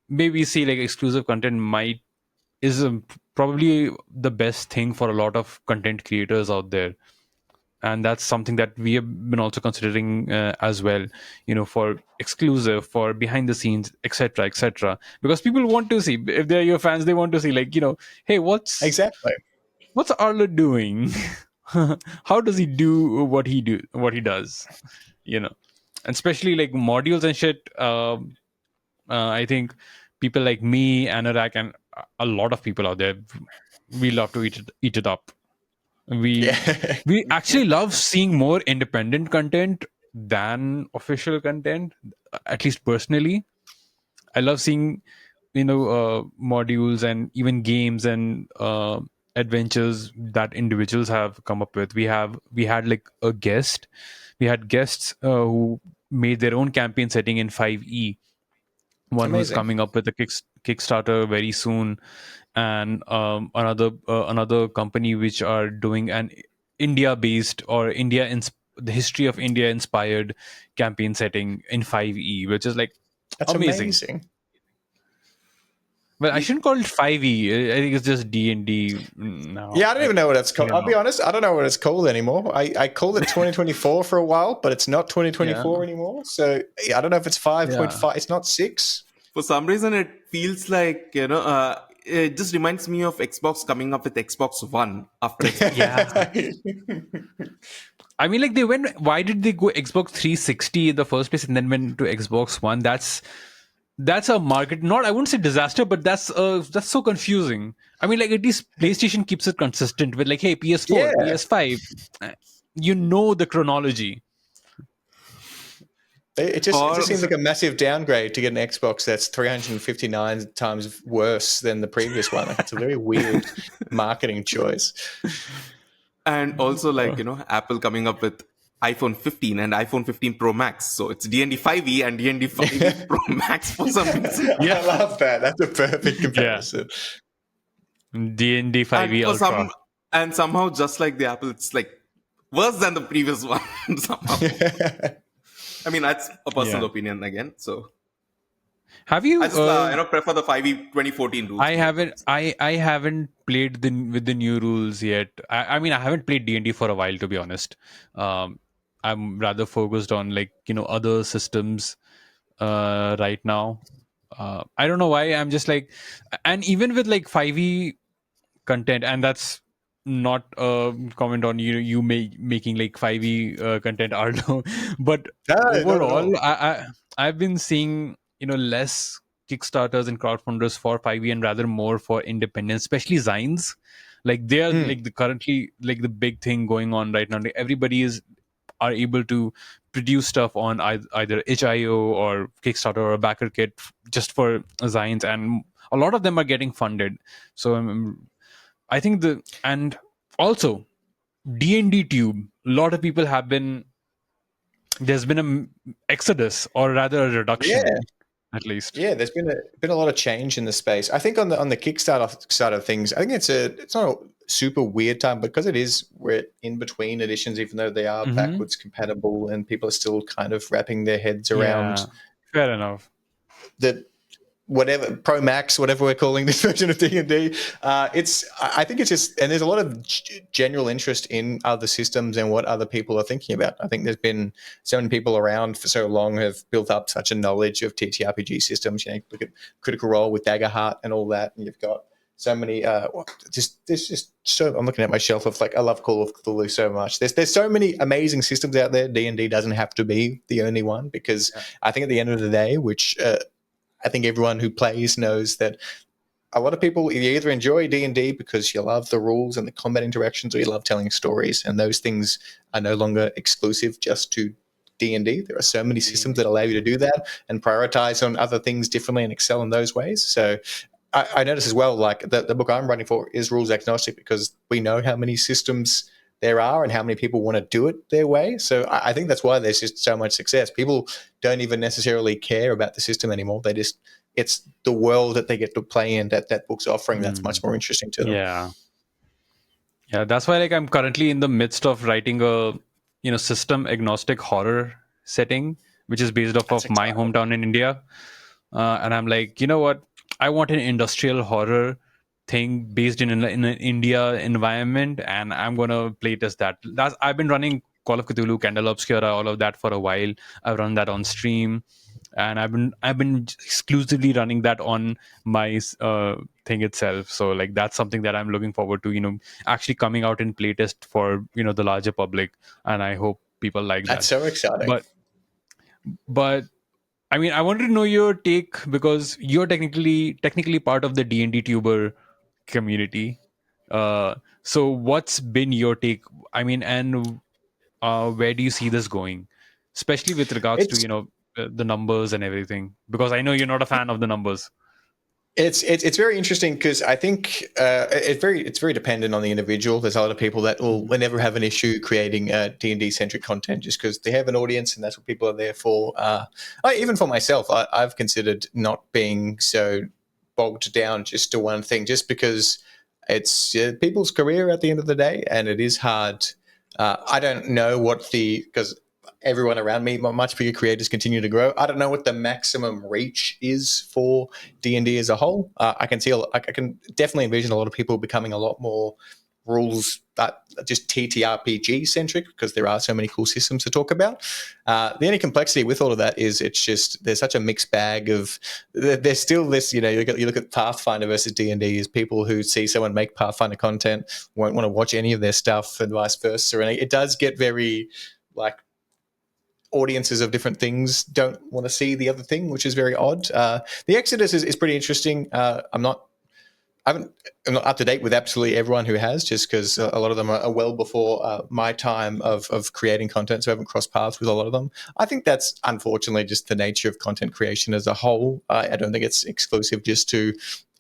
maybe see like exclusive content is probably the best thing for a lot of content creators out there. And that's something that we have been also considering as well, for exclusive, for behind the scenes, etc., because people want to see, if they're your fans, they want to see like, hey, what's Arlo doing? How does he do what he does? And especially like modules and shit. I think people like me, Anorak, and a lot of people out there, we love to eat it up. We actually love seeing more independent content than official content. At least personally, I love seeing modules and even games and adventures that individuals have come up with. We had like a guest. We had guests who made their own campaign setting in 5e. One who's coming up with a Kickstarter very soon, and another company which are doing an India-based or the history of India inspired campaign setting in 5e, which is like amazing. Well, I shouldn't call it 5e. I think it's just D&D now. Yeah, I don't even know what it's called. I'll be honest, I don't know what it's called anymore. I called it 2024 for a while, but it's not 2024 anymore. So I don't know if it's 5.5. It's not 6. For some reason, it feels like, it just reminds me of Xbox coming up with Xbox One after Xbox. Yeah. I mean, like why did they go Xbox 360 in the first place and then went to Xbox One? That's a market, I wouldn't say disaster, but that's so confusing. I mean, like at least PlayStation keeps it consistent with like, hey, PS4, PS5, the chronology. It just seems like a massive downgrade to get an Xbox that's 359 times worse than the previous one. Like, it's a very weird marketing choice. And also, like, Apple coming up with iPhone 15 and iPhone 15 Pro Max. So it's D&D 5e and D&D 5e Pro Max for some reason. Yeah, I love that. That's a perfect comparison. D&D 5e Ultra. And somehow, just like the Apple, it's like worse than the previous one somehow. I mean, that's a personal Yeah. opinion again. So Have I you? just prefer the 5e 2014 rules I more. haven't. I haven't played with the new rules yet. I mean, I haven't played D&D for a while, to be honest. Um, I'm rather focused on like other systems right now. I don't know why. I'm just like, and even with like 5e content, and that's not a comment on making like 5e content, Arlo. But No, not at overall, all. I've been seeing less kickstarters and crowdfunders for 5e and rather more for independence, especially zines. Like they're Mm. like the currently like the big thing going on right now. Like everybody are able to produce stuff on either HIO or Kickstarter or a backer kit just for zines, and a lot of them are getting funded. So I think and also D&D Tube. A lot of people have been. There's been exodus, or rather a reduction, Yeah. at least. Yeah, there's been a lot of change in the space. I think on the Kickstarter side of things, I think it's not a super weird time because we're in between editions, even though they are Hmm. backwards compatible, and people are still kind of wrapping their heads around Yeah, fair enough. the whatever Pro Max, whatever we're calling this version of D&D. I think it's just, and there's a lot of general interest in other systems and what other people are thinking about. I think there's been so many people around for so long have built up such a knowledge of TTRPG systems. Look at Critical Role with Daggerheart and all that, and you've got so many. There's just so. I'm looking at my shelf of I love Call of Cthulhu so much. There's so many amazing systems out there. D&D doesn't have to be the only one because Yeah. I think at the end of the day, which I think everyone who plays knows that a lot of people, you either enjoy D&D because you love the rules and the combat interactions, or you love telling stories, and those things are no longer exclusive just to D&D. There are so many systems D&D. that allow you to do that and prioritize on other things differently and excel in those ways. So I notice as well, like the book I'm writing for is rules agnostic because we know how many systems there are and how many people want to do it their way. So I think that's why there's just so much success. People don't even necessarily care about the system anymore. It's the world that they get to play in that book's offering that's much more interesting to them. Yeah. Yeah, that's why like I'm currently in the midst of writing a system agnostic horror setting, which is based off That's of my exciting. hometown in India. And I'm like, you know what? I want an industrial horror thing based in an India environment, and I'm gonna play test that. I've been running Call of Cthulhu, Candle Obscura, all of that for a while. I've run that on stream, and I've been exclusively running that on my thing itself. So like that's something that I'm looking forward to. Actually coming out in playtest for the larger public, and I hope people like That's that. so exciting. But I mean, I wanted to know your take because you're technically part of the D&D tuber community. So what's been your take? I mean, and where do you see this going, especially with regards to It's the numbers and everything? Because I know you're not a fan of the numbers. It's very interesting because I think it's very dependent on the individual. There's a lot of people that will Mhm. never have an issue creating D&D centric content just because they have an audience and that's what people are there for. Even for myself, I've considered not being so bogged down just to one thing, just because it's people's career at the end of the day, and it is hard. I don't know what because everyone around me, much bigger creators continue to grow. I don't know what the maximum reach is for D&D as a whole. I can definitely envision a lot of people becoming a lot more rules that just TTRPG centric because there are so many cool systems to talk about. The only complexity with all of that is it's just there's such a mixed bag of there's still this you look at Pathfinder versus D&D is people who see someone make Pathfinder content won't want to watch any of their stuff and vice versa, and it does get very like audiences of different things don't want to see the other thing, which is very odd. The Exodus is pretty interesting. I'm not up to date with absolutely everyone who has, just because a lot of them are well before my time of creating content, so I haven't crossed paths with a lot of them. I think that's unfortunately just the nature of content creation as a whole. I don't think it's exclusive just to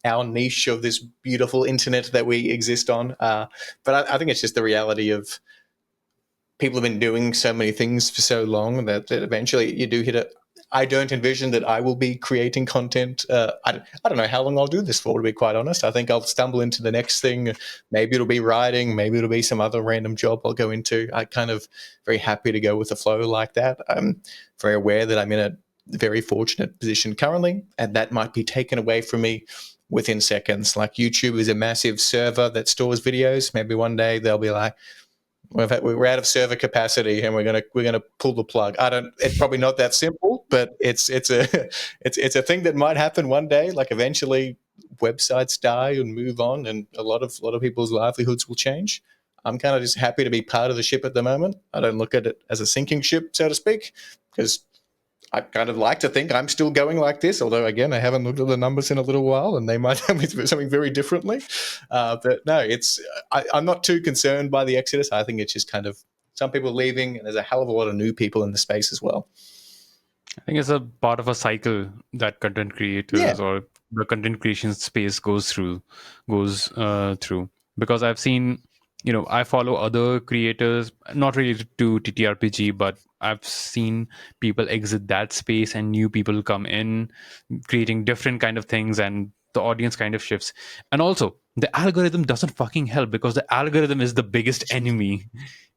our niche of this beautiful internet that we exist on. But I think it's just the reality of people have been doing so many things for so long that eventually you do hit I don't envision that I will be creating content. I don't know how long I'll do this for, to be quite honest. I think I'll stumble into the next thing. Maybe it'll be writing. Maybe it'll be some other random job I'll go into. I'm kind of very happy to go with the flow like that. I'm very aware that I'm in a very fortunate position currently, and that might be taken away from me within seconds. Like YouTube is a massive server that stores videos. Maybe one day they'll be like, we're out of server capacity and we're gonna pull the plug. It's probably not that simple, but it's a thing that might happen one day. Like eventually websites die and move on, and a lot of people's livelihoods will change. I'm kind of just happy to be part of the ship at the moment. I don't look at it as a sinking ship, so to speak, because I kind of like to think I'm still going like this, although, again, I haven't looked at the numbers in a little while and they might tell me something very differently. But no, I'm not too concerned by the exodus. I think it's just kind of some people leaving, and there's a hell of a lot of new people in the space as well. I think it's a part of a cycle that content creators or the content creation space goes through. Because I've seen, I follow other creators, not related to TTRPG, but I've seen people exit that space and new people come in, creating different kind of things, and the audience kind of shifts. And also, the algorithm doesn't fucking help, because the algorithm is the biggest enemy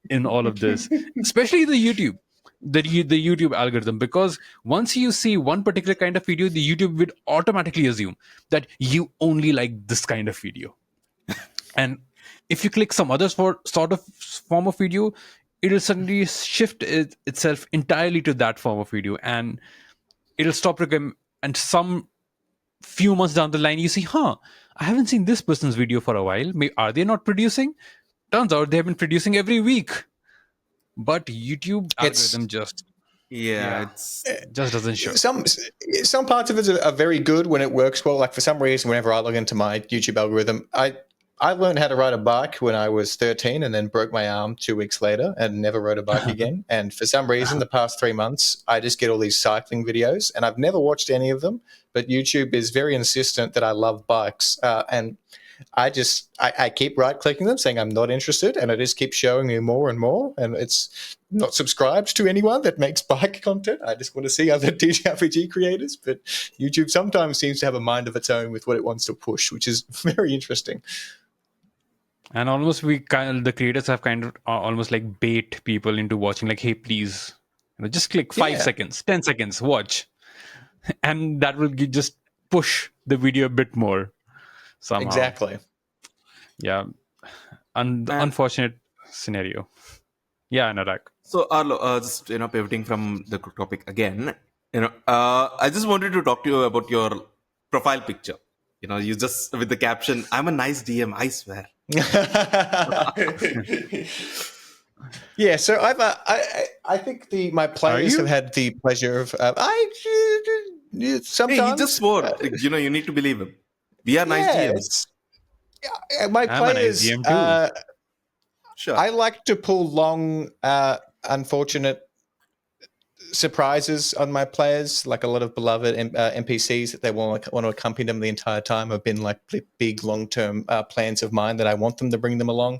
in all of this, especially the YouTube. The YouTube algorithm, because once you see one particular kind of video, the YouTube would automatically assume that you only like this kind of video. And if you click some other sort of form of video, it will suddenly shift itself entirely to that form of video, and it'll stop recommending. And some few months down the line, you see, I haven't seen this person's video for a while. Are they not producing? Turns out they've been producing every week. But YouTube algorithm just doesn't show. Some parts of it are very good when it works well. Like for some reason, whenever I log into my YouTube algorithm, I learned how to ride a bike when I was 13 and then broke my arm 2 weeks later and never rode a bike again. And for some reason, the past 3 months, I just get all these cycling videos, and I've never watched any of them, but YouTube is very insistent that I love bikes. And I keep right-clicking them, saying I'm not interested, and I just keep showing me more and more, and it's not subscribed to anyone that makes bike content. I just want to see other TTRPG creators, but YouTube sometimes seems to have a mind of its own with what it wants to push, which is very interesting. And almost the creators have kind of almost like bait people into watching, like, hey, please, just click 5 seconds, 10 seconds, watch. And that will just push the video a bit more. Somehow. Exactly. Yeah. Unfortunate scenario. Yeah, Anurag. So Arlo, just pivoting from the topic again, I just wanted to talk to you about your profile picture. You just with the caption, "I'm a nice DM, I swear." Yeah, so I think my players have had the pleasure of sometimes. Hey, he just swore. You need to believe him. We are nice DMs. My players. I'm a nice DM too. Sure. I like to pull long, unfortunate surprises on my players. Like a lot of beloved NPCs that they want to accompany them the entire time have been like big long-term plans of mine that I want them to bring them along.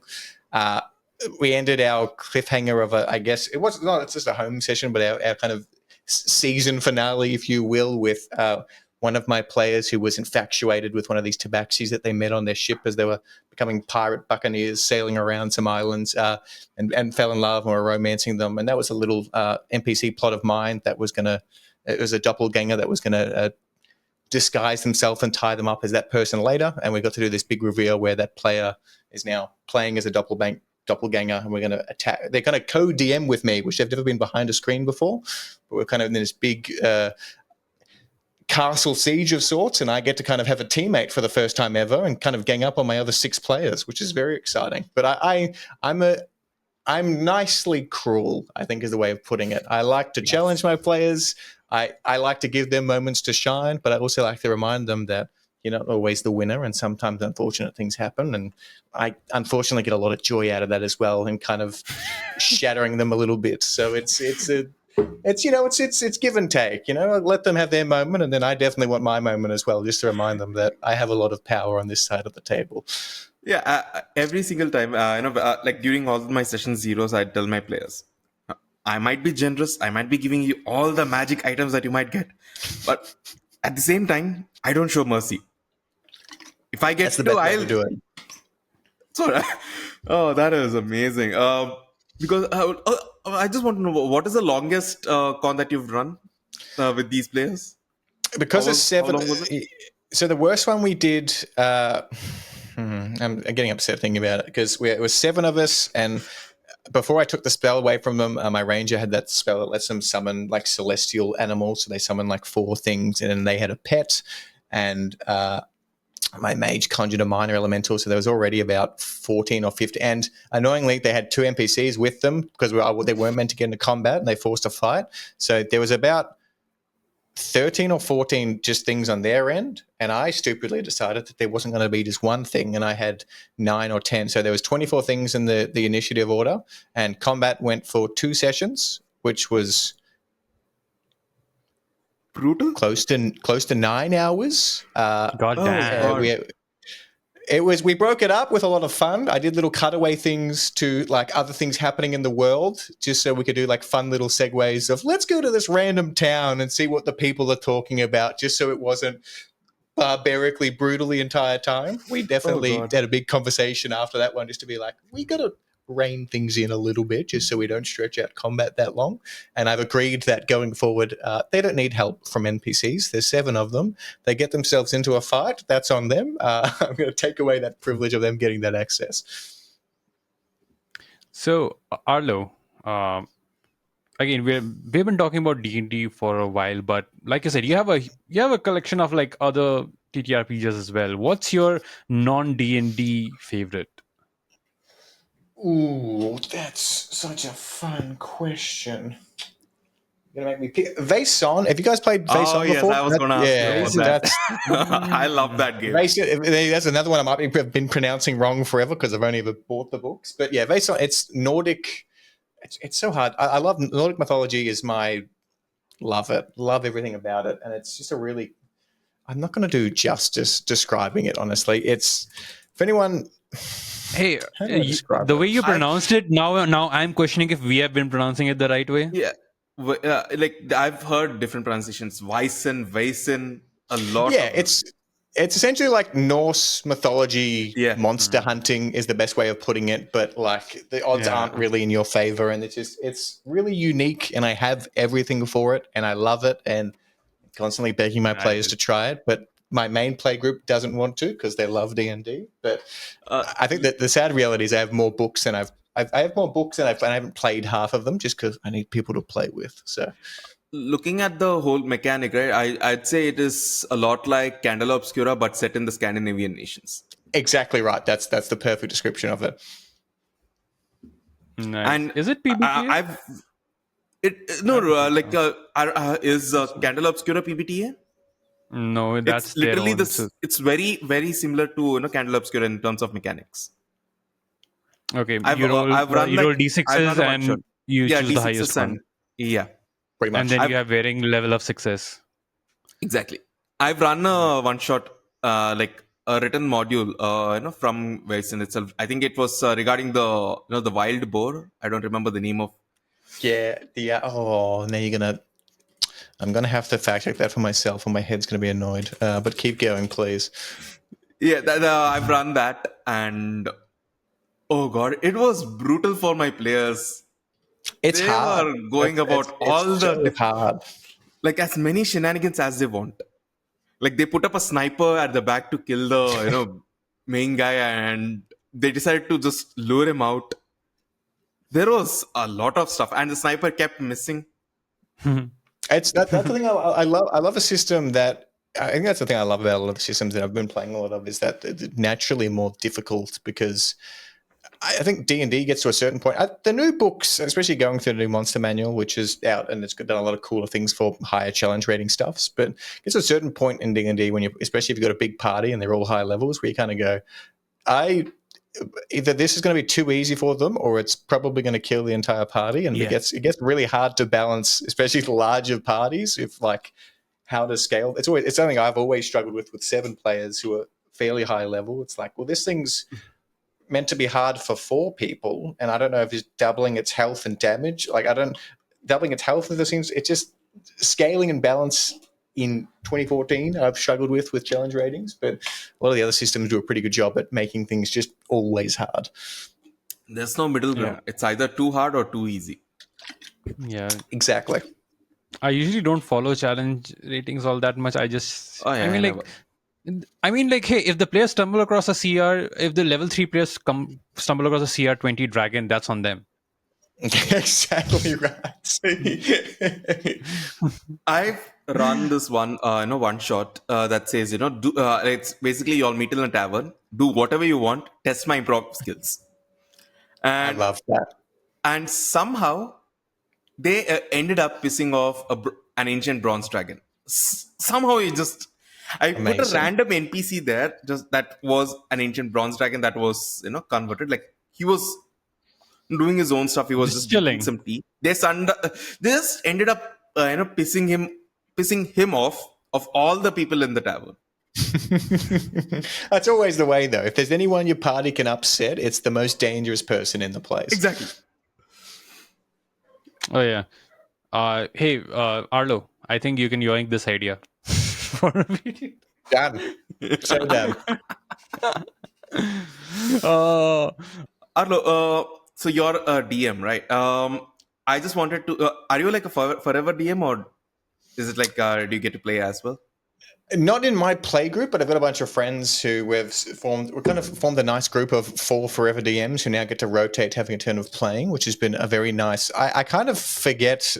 We ended our cliffhanger of I guess it's just a home session, but our kind of season finale, if you will, with one of my players who was infatuated with one of these tabaxis that they met on their ship as they were becoming pirate buccaneers sailing around some islands, and fell in love and were romancing them. And that was a little NPC plot of mine that was it was a doppelganger that was going to disguise himself and tie them up as that person later. And we got to do this big reveal where that player is now playing as a doppelganger, and we're going to attack. They're going to co-DM with me, which they've never been behind a screen before, but we're kind of in this big castle siege of sorts, and I get to kind of have a teammate for the first time ever and kind of gang up on my other 6 players, which is very exciting. But I'm nicely cruel, I think is the way of putting it. I like to challenge my players. I like to give them moments to shine, but I also like to remind them that you're not always the winner, and sometimes unfortunate things happen. And I unfortunately get a lot of joy out of that as well, and kind of shattering them a little bit. So it's give and take. Let them have their moment, and then I definitely want my moment as well, just to remind them that I have a lot of power on this side of the table. Yeah, every single time, like during all my session zeros, I tell my players, I might be generous. I might be giving you all the magic items that you might get. But at the same time, I don't show mercy. If I That's the get to, best way to I'll. do it. So, oh, that is amazing. Because I just want to know what is the longest con that you've run with these players? Because it's How 7. long was it? So the worst one we did. I'm getting upset thinking about it because it was 7 of us, and before I took the spell away from them, my ranger had that spell that lets them summon like celestial animals. So they summon like 4 things, and then they had a pet, and my mage conjured a minor elemental. So there was already about 14 or 15. And annoyingly, they had 2 NPCs with them because they weren't meant to get into combat, and they forced a fight. So there was about 13 or 14 just things on their end, and I stupidly decided that there wasn't going to be just one thing, and I had 9 or 10. So there was 24 things in the initiative order, and combat went for 2 sessions, which was Brutal? close to 9 hours. God Oh, damn. God. We broke it up with a lot of fun. I did little cutaway things to like other things happening in the world, just so we could do like fun little segues of let's go to this random town and see what the people are talking about, just so it wasn't barbarically brutal the entire time. We definitely God. had a big conversation after that one, just to be like, we got to rein things in a little bit just so we don't stretch out combat that long. And I've agreed that going forward, they don't need help from NPCs. There's 7 of them. They get themselves into a fight. That's on them. I'm going to take away that privilege of them getting that access. So, Arlo, again, we've been talking about D&D for a while, but like I said, you have a collection of like other TTRPGs as well. What's your non-D&D favorite? Ooh, that's such a fun question. You're gonna make me pick Vaison. Have you guys played Vaison Oh, yes, before? I was going to ask you about that. I love that game. Vaison, that's another one I might have been pronouncing wrong forever because I've only ever bought the books. But yeah, Vaison, it's Nordic. It's so hard. I love Nordic mythology. Love it. Love everything about it, and it's just a really. I'm not going to do justice describing it. Honestly, it's if anyone. Hey, How do I describe the it? way you pronounced it, now I'm questioning if we have been pronouncing it the right way. Yeah. Like I've heard different pronunciations. Weissen, a lot Yeah, of them. it's essentially like Norse mythology. Yeah. Monster hunting is the best way of putting it, but like the odds aren't really in your favor, and it's really unique, and I have everything for it, and I love it, and constantly begging my players to try it, but my main play group doesn't want to because they love D&D. But I think that the sad reality is I have more books than I have more books and I haven't played half of them just because I need people to play with. So Looking at the whole mechanic, right? I'd say it is a lot like Candela Obscura, but set in the Scandinavian nations. exactly right. That's the perfect description of it. Nice. And Is it PBTA? Is Candela Obscura PBTA? No, that's It's literally their own. this. It's very, very similar to Candela Obscura in terms of mechanics. Okay, I've run you roll I've d6s run a one and shot. you Yeah, choose the D6s highest one, Pretty much. and then you have varying level of success. Exactly. I've run a one shot, like a written module, from Weissen itself. I think it was regarding the wild boar. I don't remember the name of. Yeah. Now I'm gonna have to fact check that for myself, or my head's gonna be annoyed. But keep going, please. Yeah, I've run that, and oh god, it was brutal for my players. It's They hard. were going about all it's the so hard. like as many shenanigans as they want. Like they put up a sniper at the back to kill the main guy, and they decided to just lure him out. There was a lot of stuff, and the sniper kept missing. That's the thing I love. I love a system that I think that's the thing I love about a lot of the systems that I've been playing a lot of is that it's naturally more difficult because I think D&D gets to a certain point. The new books, especially going through the new Monster Manual, which is out and it's done a lot of cooler things for higher challenge rating stuffs, but it's a certain point in D&D when especially if you've got a big party and they're all high levels, where you kind of go, either this is going to be too easy for them or it's probably going to kill the entire party. And it gets really hard to balance, especially the larger parties, if like how to scale. It's something I've always struggled with 7 players who are fairly high level. It's like, well, this thing's meant to be hard for 4 people, and I don't know if it's doubling its health and damage. Like, I don't. doubling its health. It seems it's just scaling and balance in 2014 I've struggled with challenge ratings, but a lot of the other systems do a pretty good job at making things just always hard. There's no middle ground. It's either too hard or too easy. Yeah, exactly. I usually don't follow challenge ratings all that much. I mean, like, hey, if the players stumble across a CR, if the level 3 players stumble across a CR20 dragon, that's on them. Exactly right. I've run this one shot that says, it's basically you all meet in a tavern, do whatever you want, test my improv skills. I And love that. and somehow they ended up pissing off an ancient bronze dragon. Somehow I put a Amazing. random NPC there, just that was an ancient bronze dragon that was converted. Like he was doing his own stuff. He was just drinking some tea. They just ended up pissing him off of all the people in the tavern. That's always the way, though. If there's anyone your party can upset, it's the most dangerous person in the place. Exactly. Oh yeah. Hey, Arlo, I think you can yoink this idea for a video. Done. So done. Arlo, so you're a DM, right? I just wanted to. Are you like a forever DM, or is it like do you get to play as well? Not in my play group, but I've got a bunch of friends who we've kind of formed a nice group of 4 forever DMs who now get to rotate having a turn of playing, which has been a very nice. I kind of forget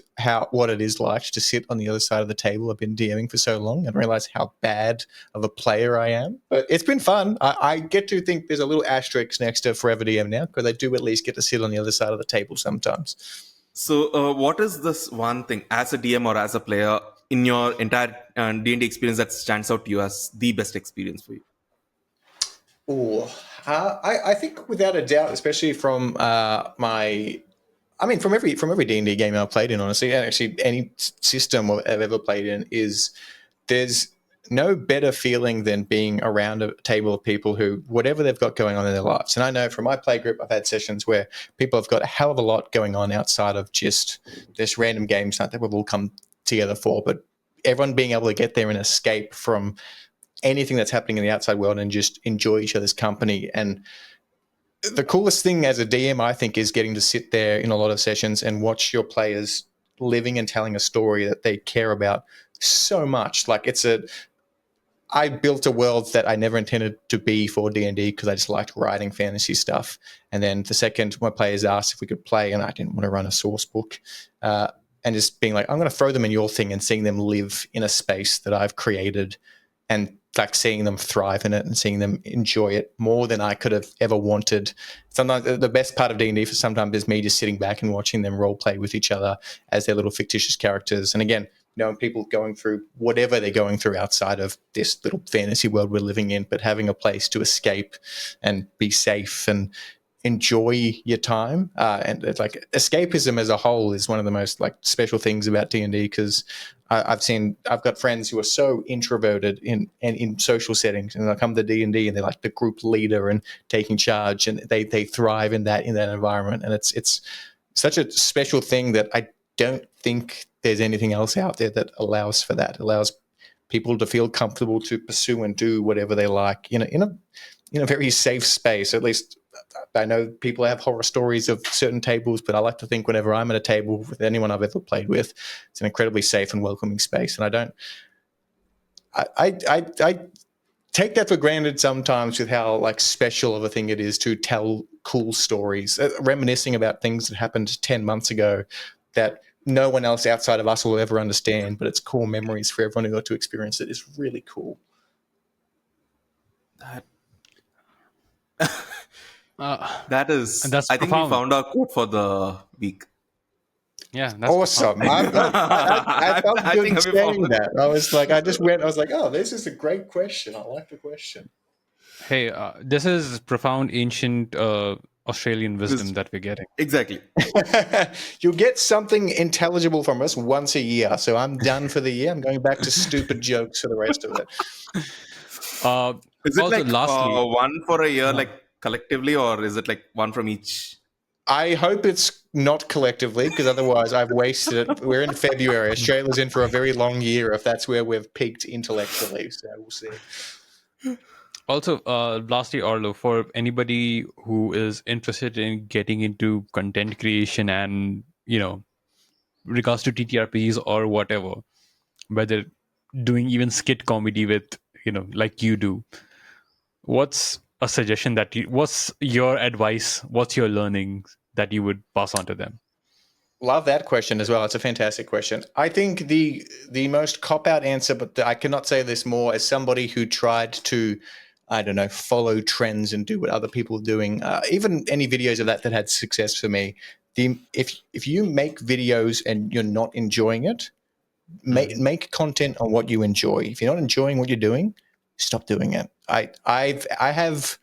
what it is like to sit on the other side of the table. I've been DMing for so long and realize how bad of a player I am. But it's been fun. I get to think there's a little asterisk next to forever DM now because I do at least get to sit on the other side of the table sometimes. So, what is this one thing as a DM or as a player in your entire D&D experience that stands out to you as the best experience for you? I think without a doubt, especially from from every D&D game I've played in, honestly, and actually any system I've ever played in, there's no better feeling than being around a table of people who, whatever they've got going on in their lives. And I know from my play group, I've had sessions where people have got a hell of a lot going on outside of just this random games night that we've all come together for, but everyone being able to get there and escape from anything that's happening in the outside world and just enjoy each other's company. And the coolest thing as a DM, I think, is getting to sit there in a lot of sessions and watch your players living and telling a story that they care about so much. Like I built a world that I never intended to be for D&D because I just liked writing fantasy stuff. And then the second my players asked if we could play, and I didn't want to run a source book, and just being like, I'm going to throw them in your thing and seeing them live in a space that I've created and like seeing them thrive in it and seeing them enjoy it more than I could have ever wanted. Sometimes the best part of D&D for sometimes is me just sitting back and watching them role play with each other as their little fictitious characters. And again, people going through whatever they're going through outside of this little fantasy world we're living in, but having a place to escape and be safe and enjoy your time. And like escapism as a whole is one of the most like special things about D&D because I've got friends who are so introverted in social settings, and they'll come to D&D and they're like the group leader and taking charge, and they thrive in that environment. And it's such a special thing that I don't think there's anything else out there that allows for that. It allows people to feel comfortable to pursue and do whatever they like in a very safe space. At least I know people have horror stories of certain tables, but I like to think whenever I'm at a table with anyone I've ever played with, it's an incredibly safe and welcoming space. And I take that for granted sometimes with how like special of a thing it is to tell cool stories, reminiscing about things that happened 10 months ago that no one else outside of us will ever understand, but it's cool memories for everyone who got to experience it. Is really cool. That's I think we found our quote for the week. Yeah, that's awesome. I felt good saying that. I was like, oh, this is a great question. I like the question. Hey, this is profound ancient Australian wisdom that we're getting. Exactly. You'll get something intelligible from us once a year. So I'm done for the year. I'm going back to stupid jokes for the rest of it. Is it also, like lastly, one for a year, like collectively, or is it like one from each? I hope it's not collectively, because otherwise I've wasted it. We're in February. Australia's in for a very long year if that's where we've peaked intellectually. So we'll see. Also, lastly, Arlo, for anybody who is interested in getting into content creation and, regards to TTRPGs or whatever, whether doing even skit comedy with, like you do, what's a suggestion what's your advice, what's your learning that you would pass on to them? Love that question as well. It's a fantastic question. I think the most cop out answer, but I cannot say this more as somebody who tried to, I don't know, follow trends and do what other people are doing. Even any videos of that had success for me. If you make videos and you're not enjoying it, make content on what you enjoy. If you're not enjoying what you're doing, stop doing it. I have.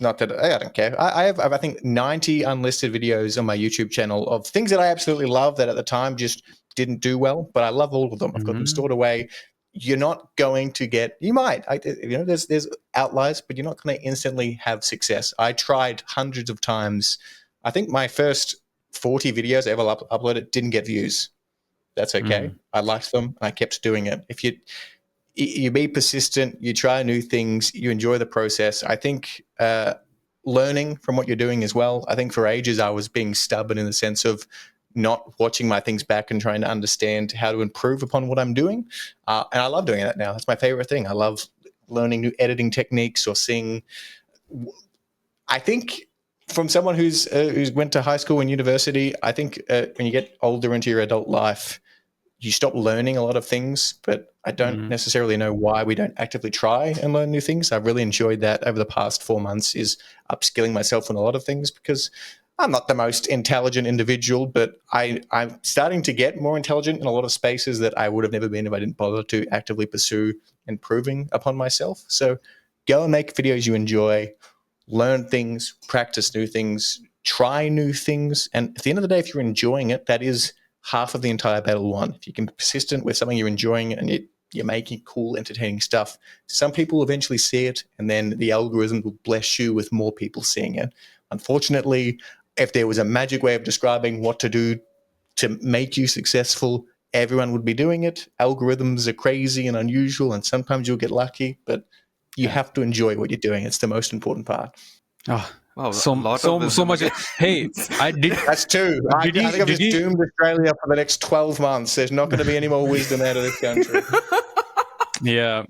Not that I don't care. I have, I think, 90 unlisted videos on my YouTube channel of things that I absolutely love that at the time just didn't do well, but I love all of them. I've got them stored away. You're not going to get, you might, there's outliers, but you're not going to instantly have success. I tried hundreds of times. I think my first 40 videos I ever uploaded didn't get views. That's okay. I liked them and I kept doing it. If you be persistent, you try new things, you enjoy the process. I think learning from what you're doing as well. I think for ages I was being stubborn in the sense of not watching my things back and trying to understand how to improve upon what I'm doing. And I love doing that now. That's my favorite thing. I love learning new editing techniques or seeing. I think from someone who's went to high school and university, I think when you get older into your adult life, you stop learning a lot of things, but I don't necessarily know why we don't actively try and learn new things. I've really enjoyed that over the past 4 months, is upskilling myself on a lot of things, because I'm not the most intelligent individual, but I'm starting to get more intelligent in a lot of spaces that I would have never been if I didn't bother to actively pursue improving upon myself. So go and make videos you enjoy, learn things, practice new things, try new things. And at the end of the day, if you're enjoying it, that is half of the entire battle won. If you can be persistent with something you're enjoying and you're making cool, entertaining stuff, some people eventually see it, and then the algorithm will bless you with more people seeing it. Unfortunately, if there was a magic way of describing what to do to make you successful, everyone would be doing it. Algorithms are crazy and unusual, and sometimes you'll get lucky, but you have to enjoy what you're doing. It's the most important part. Oh, wow, so much. Hey, I did. That's two. I think I've just doomed Australia for the next 12 months. There's not going to be any more wisdom out of this country. Yeah.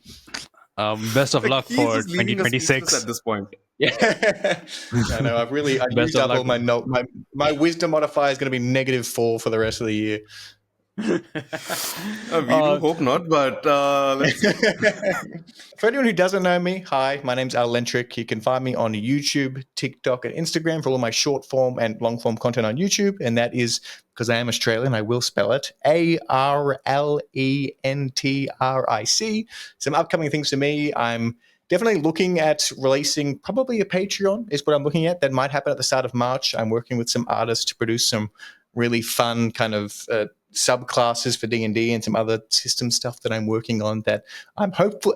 Best of luck for 2026 at this point. Yeah. I know. I used up all my wisdom modifier is going to be -4 for the rest of the year. We do hope not, but let's see. For anyone who doesn't know me, hi, my name's Alentric. You can find me on YouTube, TikTok, and Instagram for all my short form and long form content on YouTube. And that is, because I am Australian, I will spell it, ARLENTRIC. Some upcoming things for me. I'm definitely looking at releasing probably a Patreon is what I'm looking at. That might happen at the start of March. I'm working with some artists to produce some really fun kind of subclasses for D&D and some other system stuff that I'm working on that I'm hopeful.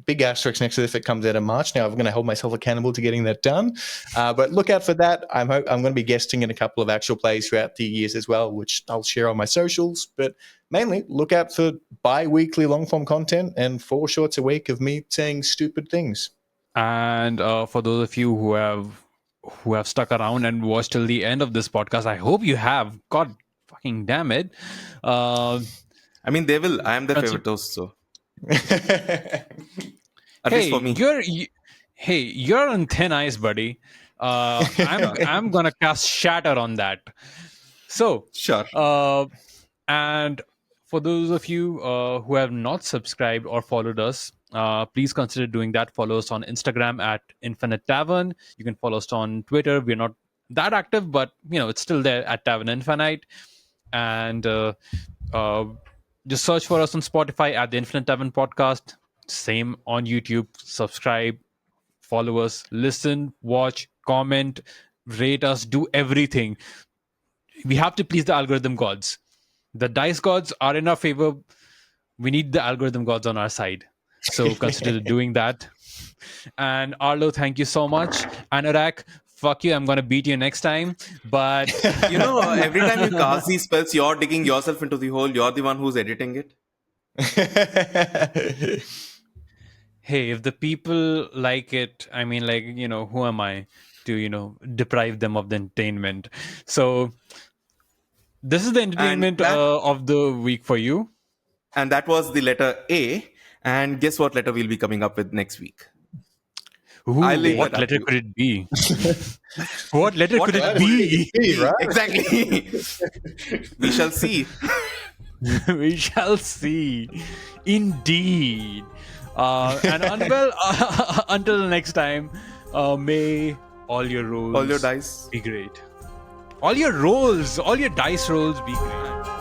Big asterisk next to it if it comes out in March. Now I'm going to hold myself accountable to getting that done. But look out for that. I'm going to be guesting in a couple of actual plays throughout the years as well, which I'll share on my socials. But mainly look out for bi-weekly long-form content and 4 shorts a week of me saying stupid things. And for those of you who have stuck around and watched till the end of this podcast, I hope you have. God fucking damn it. I mean, they will. I am the favorite host, so. At least for me. You're on thin ice, buddy. I'm gonna cast shatter on that. So sure. And for those of you who have not subscribed or followed us, please consider doing that. Follow us on Instagram at Infinite Tavern. You can follow us on Twitter. We're not that active, but it's still there at Tavern Infinite. And just search for us on Spotify at the Infinite Tavern Podcast. Same on YouTube. Subscribe, follow us, listen, watch, comment, rate us, do everything. We have to please the algorithm gods. The dice gods are in our favor. We need the algorithm gods on our side. So consider doing that. And Arlo, thank you so much. Anorak, fuck you, I'm gonna beat you next time. But Every time you cast these spells, you're digging yourself into the hole. You're the one who's editing it. hey, if the people like it, I mean, like, who am I to deprive them of the entertainment? So this is the entertainment of the week for you. And that was the letter A. And guess what letter we'll be coming up with next week? Ooh, what letter could it be? What letter could it be? Right? Exactly. We shall see. We shall see. Indeed. Until next time, may all your rolls, all your dice be great. All your rolls, all your dice rolls be great.